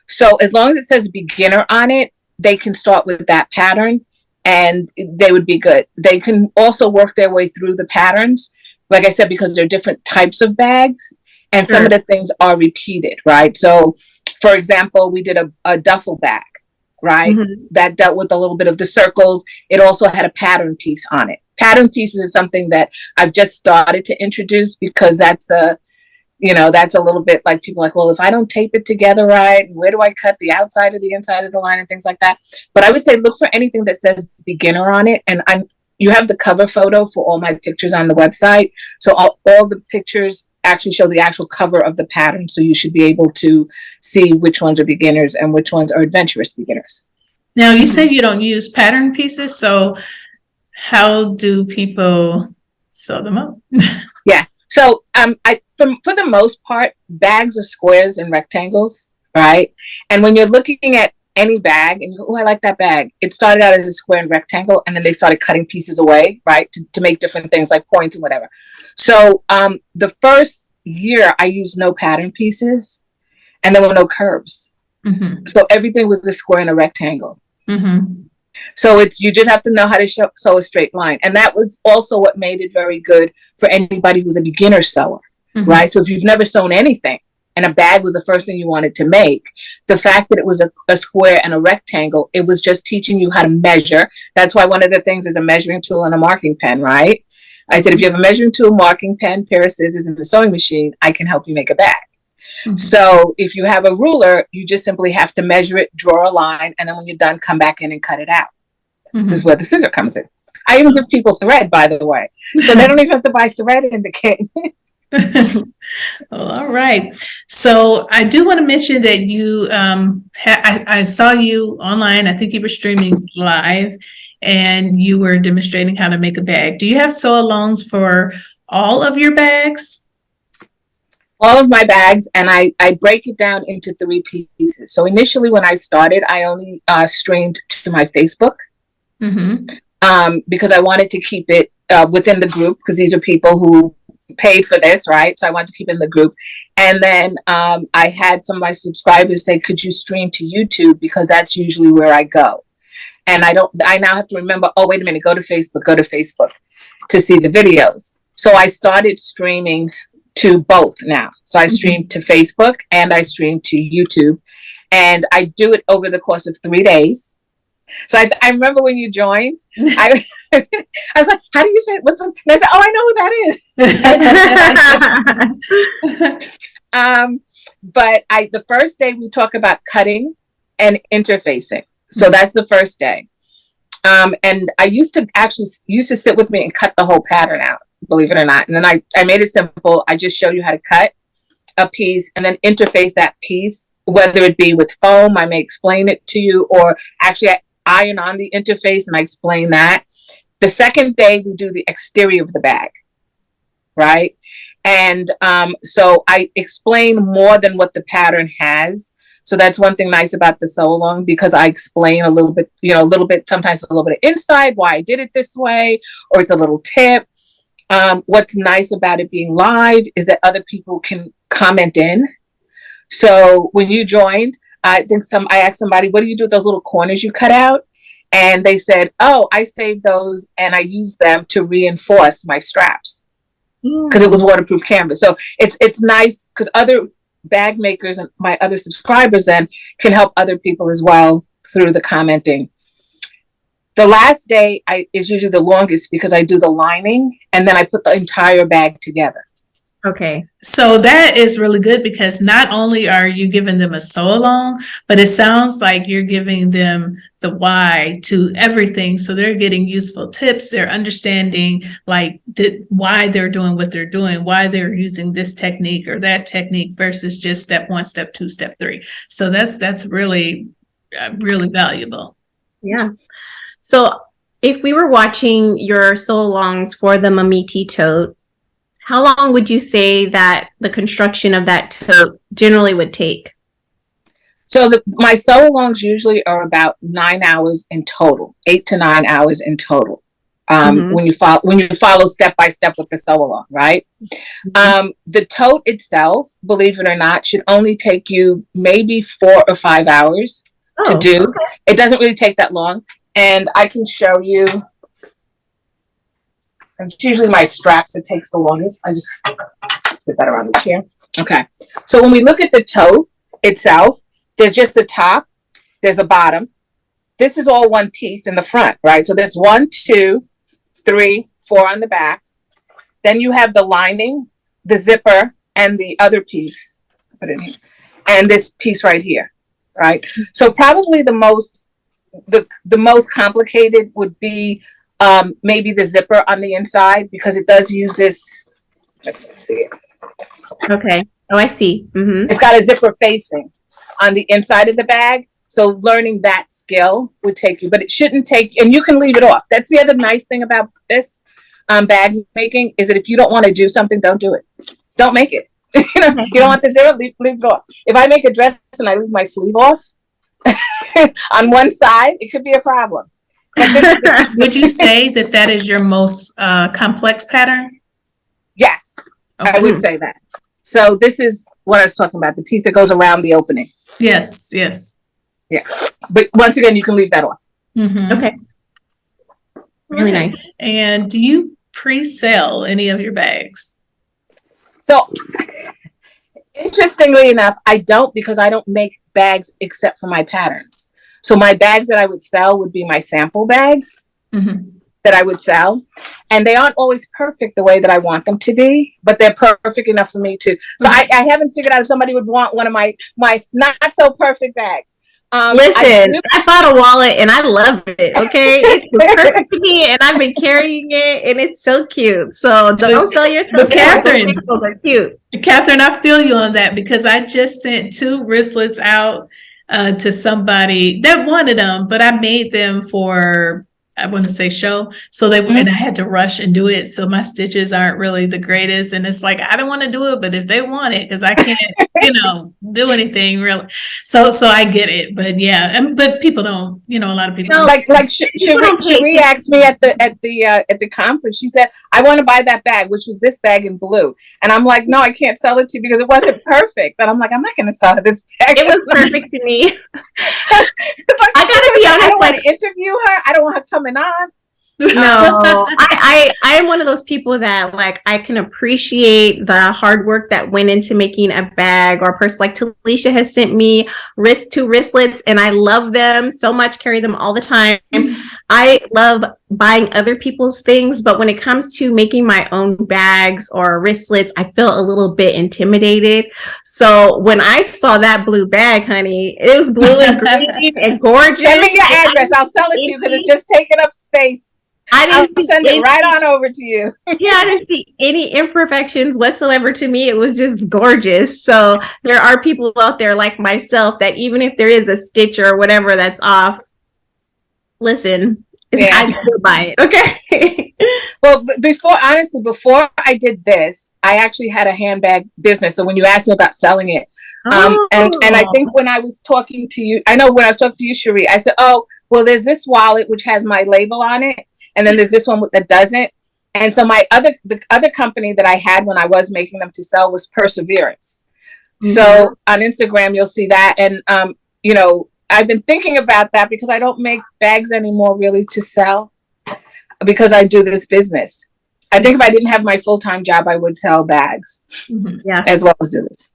So as long as it says beginner on it, they can start with that pattern and they would be good. They can also work their way through the patterns, like I said, because they're different types of bags and some of the things are repeated, right? So for example, we did a duffel bag, right? That dealt with a little bit of the circles. It also had a pattern piece on it. Pattern pieces is something that I've just started to introduce because that's a little bit like people like, well, if I don't tape it together right, where do I cut the outside or the inside of the line and things like that? But I would say look for anything that says beginner on it. And you have the cover photo for all my pictures on the website. So all the pictures actually show the actual cover of the pattern. So you should be able to see which ones are beginners and which ones are adventurous beginners. Now, you said you don't use pattern pieces. So how do people sew them up? Yeah. So for the most part, bags are squares and rectangles, right? And when you're looking at any bag and you go, oh, I like that bag. It started out as a square and rectangle, and then they started cutting pieces away, right? To make different things like points and whatever. So the first year I used no pattern pieces and there were no curves. So everything was a square and a rectangle. So you just have to know how to sew a straight line. And that was also what made it very good for anybody who's a beginner sewer, right? So if you've never sewn anything and a bag was the first thing you wanted to make, the fact that it was a square and a rectangle, it was just teaching you how to measure. That's why one of the things is a measuring tool and a marking pen, right? I said, if you have a measuring tool, marking pen, pair of scissors, and a sewing machine, I can help you make a bag. Mm-hmm. So if you have a ruler, you just simply have to measure it, draw a line, and then when you're done, come back in and cut it out. Mm-hmm. This is where the scissor comes in. I even give people thread, by the way. So they don't even have to buy thread in the kit. All right. So I do want to mention that you, I saw you online. I think you were streaming live and you were demonstrating how to make a bag. Do you have sew-alongs for all of your bags? All of my bags, and I break it down into 3 pieces. So initially when I started, I only streamed to my Facebook. Mm-hmm. Because I wanted to keep it within the group, because these are people who paid for this, right? So I wanted to keep it in the group. And then I had some of my subscribers say, could you stream to YouTube? Because that's usually where I go. And I now have to remember, oh, wait a minute, go to Facebook to see the videos. So I started streaming to both now. So I stream to Facebook and I stream to YouTube. And I do it over the course of 3 days. So I remember when you joined, I was like, how do you say it? And I said, oh, I know who that is. But the first day we talk about cutting and interfacing. So that's the first day. And I used to sit with me and cut the whole pattern out, believe it or not. And then I made it simple. I just show you how to cut a piece and then interface that piece, whether it be with foam, I may explain it to you, or actually I iron on the interface and I explain that. The second day we do the exterior of the bag, right? And so I explain more than what the pattern has. So that's one thing nice about the sew along, because I explain a little bit, sometimes a little bit of inside, why I did it this way, or it's a little tip. What's nice about it being live is that other people can comment in. So when you joined, I asked somebody, what do you do with those little corners you cut out? And they said, oh, I saved those and I used them to reinforce my straps because it was waterproof canvas. So it's nice because other bag makers and my other subscribers then can help other people as well through the commenting. The last day is usually the longest because I do the lining and then I put the entire bag together. Okay. So that is really good because not only are you giving them a sew along, but it sounds like you're giving them the why to everything. So they're getting useful tips. They're understanding like why they're doing what they're doing, why they're using this technique or that technique versus just step 1, step 2, step 3. So that's really, really valuable. Yeah. So if we were watching your sew alongs for the Mamiti tote, how long would you say that the construction of that tote generally would take? So my sew-alongs usually are about 9 hours in total, 8 to 9 hours in total. When you follow step by step with the sew-along, right? The tote itself, believe it or not, should only take you maybe 4 or 5 hours to do. Okay. It doesn't really take that long, and I can show you. It's usually my strap that takes the longest. I just sit that around the chair. Okay. So when we look at the tote itself, there's just a top, there's a bottom. This is all one piece in the front, right? So there's 1, 2, 3, 4 on the back. Then you have the lining, the zipper, and the other piece. Put it in here. And this piece right here, right? So probably the most complicated would be maybe the zipper on the inside because it does use this. Let's see it. Okay. Oh, I see. Mm-hmm. It's got a zipper facing on the inside of the bag. So learning that skill would take you, but it shouldn't take, and you can leave it off. That's the other nice thing about this bag making is that if you don't want to do something, don't do it. Don't make it. You don't want the zipper, leave it off. If I make a dress and I leave my sleeve off on one side, it could be a problem. Would you say that is your most complex pattern? Yes, okay. I would say that. So this is what I was talking about, the piece that goes around the opening. Yes, yes. Yeah. But once again, you can leave that off. Mm-hmm. Okay. Really nice. And do you pre-sell any of your bags? So interestingly enough, I don't because I don't make bags except for my patterns. So my bags that I would sell would be my sample bags. Mm-hmm. that I would sell, and they aren't always perfect the way that I want them to be, but they're perfect enough for me to. So I haven't figured out if somebody would want one of my not so perfect bags. Listen, I bought a wallet and I love it. Okay, it's perfect to me, and I've been carrying it, and it's so cute. So don't sell yourself. But Katherine, those are cute. Katherine, I feel you on that because I just sent 2 wristlets out to somebody that wanted them, but I made them for, I want to say show. So they and I had to rush and do it. So my stitches aren't really the greatest. And it's like, I don't want to do it, but if they want it, because I can't, do anything really. So I get it. But yeah, but people don't, a lot of people don't. Like Sheree asked me at the conference, she said, I want to buy that bag, which was this bag in blue. And I'm like, no, I can't sell it to you because it wasn't perfect. And I'm like, I'm not going to sell her this bag. It was perfect to me. Like, I gotta be honest. I don't want to interview her. I don't want her coming on. No, I am one of those people that like I can appreciate the hard work that went into making a bag or purse. Like Talisha has sent me 2 wristlets, and I love them so much. Carry them all the time. I love buying other people's things, but when it comes to making my own bags or wristlets, I feel a little bit intimidated. So when I saw that blue bag, honey, it was blue and green and gorgeous. Send me your address. I'll sell it to you because it's just taking up space. I'll send it right on over to you. Yeah, I didn't see any imperfections whatsoever. To me, it was just gorgeous. So there are people out there like myself that even if there is a stitch or whatever that's off, listen, I still buy it. Okay. Well, before I did this, I actually had a handbag business. So when you asked me about selling it, and I think when I was talking to you, Sheree, I said, oh, well, there's this wallet which has my label on it. And then there's this one that doesn't. And so the other company that I had when I was making them to sell was Perseverance. Mm-hmm. So on Instagram, you'll see that. And, I've been thinking about that because I don't make bags anymore really to sell because I do this business. I think if I didn't have my full-time job, I would sell bags as well as do this.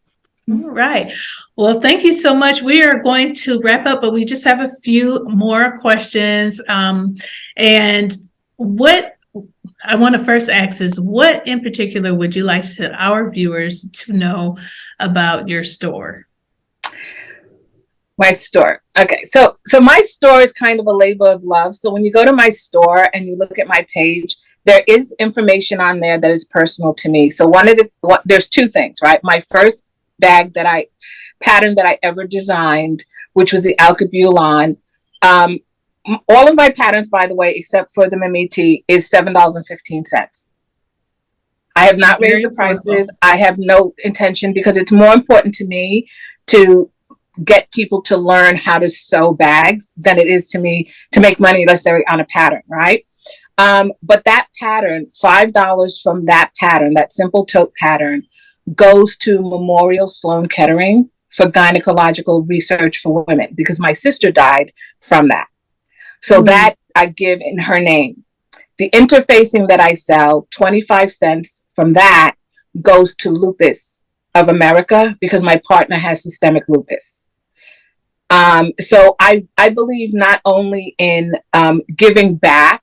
All right. Well, thank you so much. We are going to wrap up, but we just have a few more questions. And what I want to first ask is, what in particular would you like our viewers to know about your store? My store. Okay. So my store is kind of a labor of love. So when you go to my store and you look at my page, there is information on there that is personal to me. So there's 2 things, right? My first bag pattern that I ever designed, which was the Alcabulon. All of my patterns, by the way, except for the Mimiti, is $7.15. I have not raised the prices. I have no intention because it's more important to me to get people to learn how to sew bags than it is to me to make money necessarily on a pattern, right? But that pattern, $5 from that pattern, that simple tote pattern, goes to Memorial Sloan Kettering for gynecological research for women because my sister died from that. So that I give in her name. The interfacing that I sell, 25 cents from that goes to Lupus of America because my partner has systemic lupus. So I believe not only in giving back,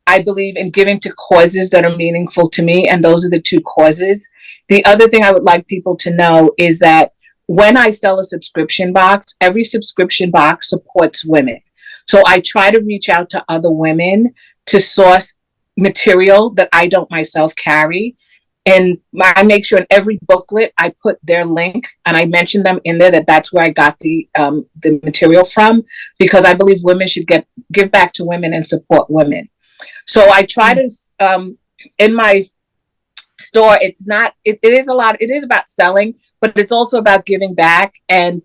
I believe in giving to causes that are meaningful to me. And those are the 2 causes. The other thing I would like people to know is that when I sell a subscription box, every subscription box supports women. So I try to reach out to other women to source material that I don't myself carry. And I make sure in every booklet I put their link and I mention them in there that's where I got the material from, because I believe women should give back to women and support women. So I try to, in my store, it is about selling, but it's also about giving back and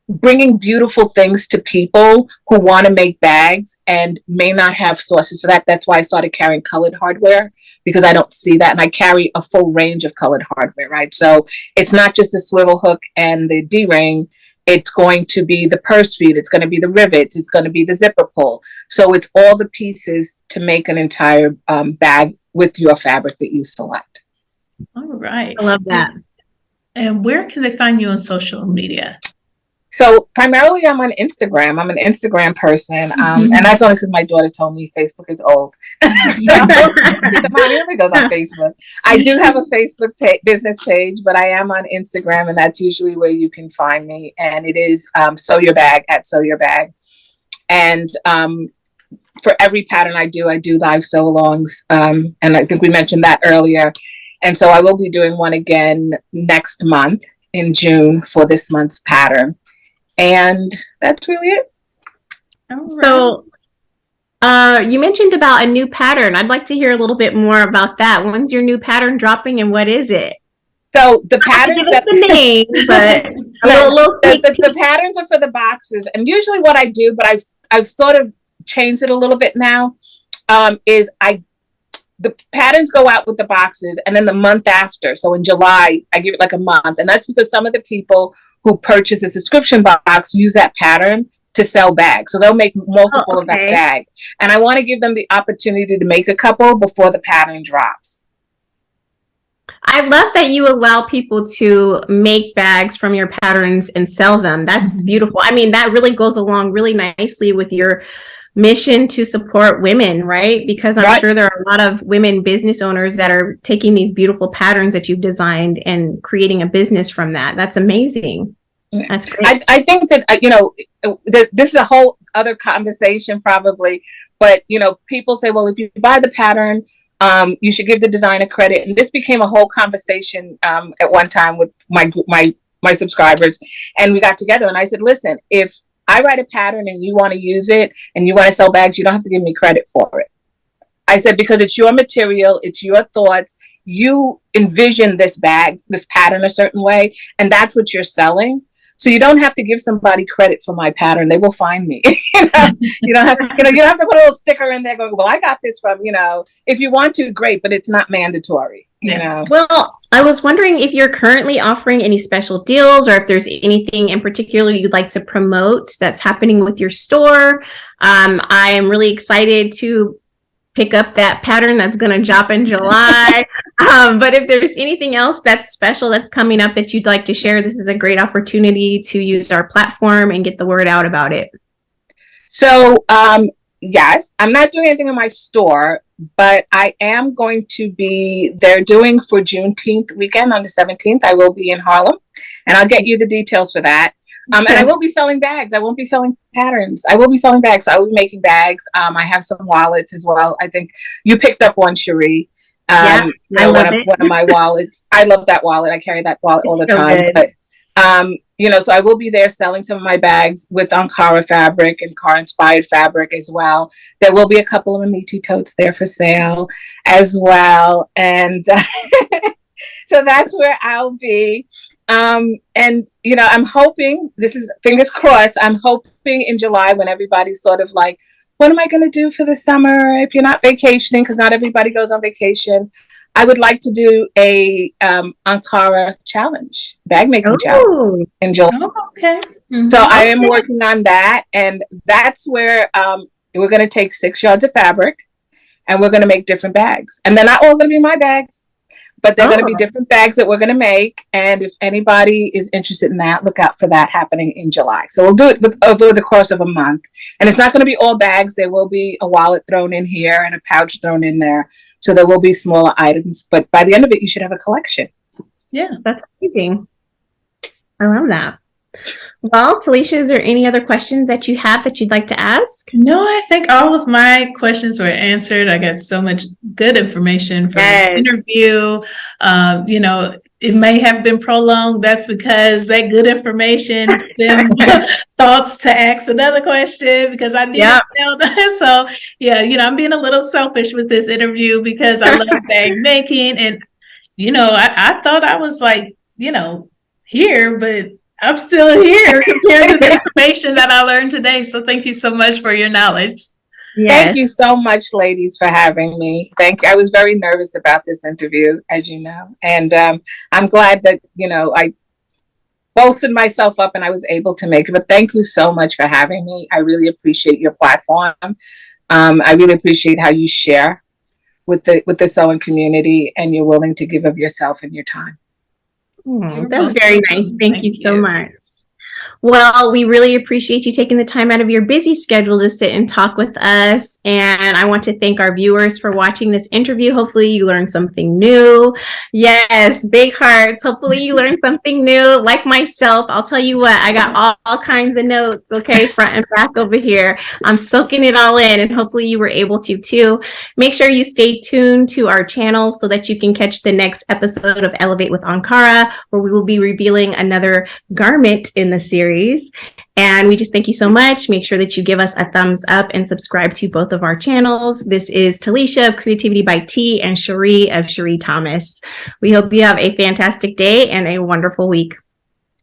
bringing beautiful things to people who want to make bags and may not have sources for that. That's why I started carrying colored hardware, because I don't see that. And I carry a full range of colored hardware, right? So it's not just a swivel hook and the D-ring. It's going to be the purse feed. It's going to be the rivets. It's going to be the zipper pull. So it's all the pieces to make an entire bag with your fabric that you select. All right. I love that. And where can they find you on social media? So primarily I'm on Instagram. I'm an Instagram person. And that's only because my daughter told me Facebook is old. So she said, Mom, everybody goes on Facebook. I do have a Facebook business page, but I am on Instagram, and that's usually where you can find me. And it is Sew Your Bag at Sew Your Bag. And for every pattern I do live sew-alongs. And I think we mentioned that earlier. And so I will be doing one again next month in June for this month's pattern. And that's really it. So you mentioned about a new pattern. I'd like to hear a little bit more about that. When's your new pattern dropping and what is it? So the patterns that the name, but the patterns are for the boxes. And usually what I do, but I've sort of changed it a little bit now, is the patterns go out with the boxes, and then the month after, so in July, I give it like a month. And that's because some of the people who purchase a subscription box use that pattern to sell bags. So they'll make multiple of that bag. And I want to give them the opportunity to make a couple before the pattern drops. I love that you allow people to make bags from your patterns and sell them. That's beautiful. I mean, that really goes along really nicely with your mission to support women, right? Because I'm sure there are a lot of women business owners that are taking these beautiful patterns that you've designed and creating a business from that. That's amazing. That's great. I think that, this is a whole other conversation probably, but people say, well, if you buy the pattern, you should give the designer credit. And this became a whole conversation at one time with my subscribers. And we got together and I said, listen, if I write a pattern and you want to use it and you want to sell bags, you don't have to give me credit for it. I said, because it's your material, it's your thoughts. You envision this bag, this pattern a certain way, and that's what you're selling. So you don't have to give somebody credit for my pattern. They will find me. You don't have to put a little sticker in there going, well, I got this from, if you want to, great, but it's not mandatory. Well, I was wondering if you're currently offering any special deals or if there's anything in particular you'd like to promote that's happening with your store. I am really excited to pick up that pattern that's going to drop in July. But if there's anything else that's special that's coming up that you'd like to share, this is a great opportunity to use our platform and get the word out about it. So, yes, I'm not doing anything in my store, but I am going to be, they're doing for Juneteenth weekend on the 17th. I will be in Harlem, and I'll get you the details for that. And I will be selling bags. I won't be selling patterns. I will be selling bags. So I will be making bags. I have some wallets as well. I think you picked up one, Sheree. I love one of my wallets. I love that wallet. I carry that wallet all the time. Good. But, so I will be there selling some of my bags with Ankara fabric and car inspired fabric as well. There will be a couple of Amiti totes there for sale as well. And so that's where I'll be. And I'm hoping, this is fingers crossed, I'm hoping in July when everybody's sort of like, what am I going to do for the summer if you're not vacationing? Because not everybody goes on vacation. I would like to do a Ankara challenge, bag making challenge in July. Oh, okay. Mm-hmm. So I am working on that. And that's where we're going to take 6 yards of fabric and we're going to make different bags. And they're not all going to be my bags, but they're going to be different bags that we're going to make. And if anybody is interested in that, look out for that happening in July. So we'll do it over the course of a month. And it's not going to be all bags. There will be a wallet thrown in here and a pouch thrown in there. So there will be smaller items. But by the end of it, you should have a collection. Yeah, that's amazing. I love that. Well, Talisha, is there any other questions that you have that you'd like to ask? No, I think all of my questions were answered. I got so much good information from this interview. It may have been prolonged. That's because that good information stemmed thoughts to ask another question because I didn't know that. So, I'm being a little selfish with this interview because I love bag making. And, I thought I was like, here, but I'm still here compared to the information that I learned today. So thank you so much for your knowledge. Yes. Thank you so much, ladies, for having me. Thank you. I was very nervous about this interview, as you know, and I'm glad that, I bolstered myself up and I was able to make it. But thank you so much for having me. I really appreciate your platform. I really appreciate how you share with the sewing community and you're willing to give of yourself and your time. That was very nice. Thank you so much. Well, we really appreciate you taking the time out of your busy schedule to sit and talk with us. And I want to thank our viewers for watching this interview. Hopefully you learned something new. Yes, big hearts. Hopefully you learned something new. Like myself, I'll tell you what, I got all kinds of notes, okay, front and back over here. I'm soaking it all in, and hopefully you were able to too. Make sure you stay tuned to our channel so that you can catch the next episode of Elevate with Ankara, where we will be revealing another garment in the series. And we just thank you so much. Make sure that you give us a thumbs up and subscribe to both of our channels. This is Talisha of Creativity by T and Sheree of Sheree Thomas. We hope you have a fantastic day and a wonderful week.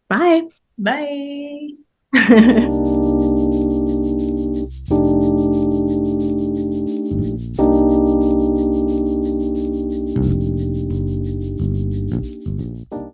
Bye. Bye.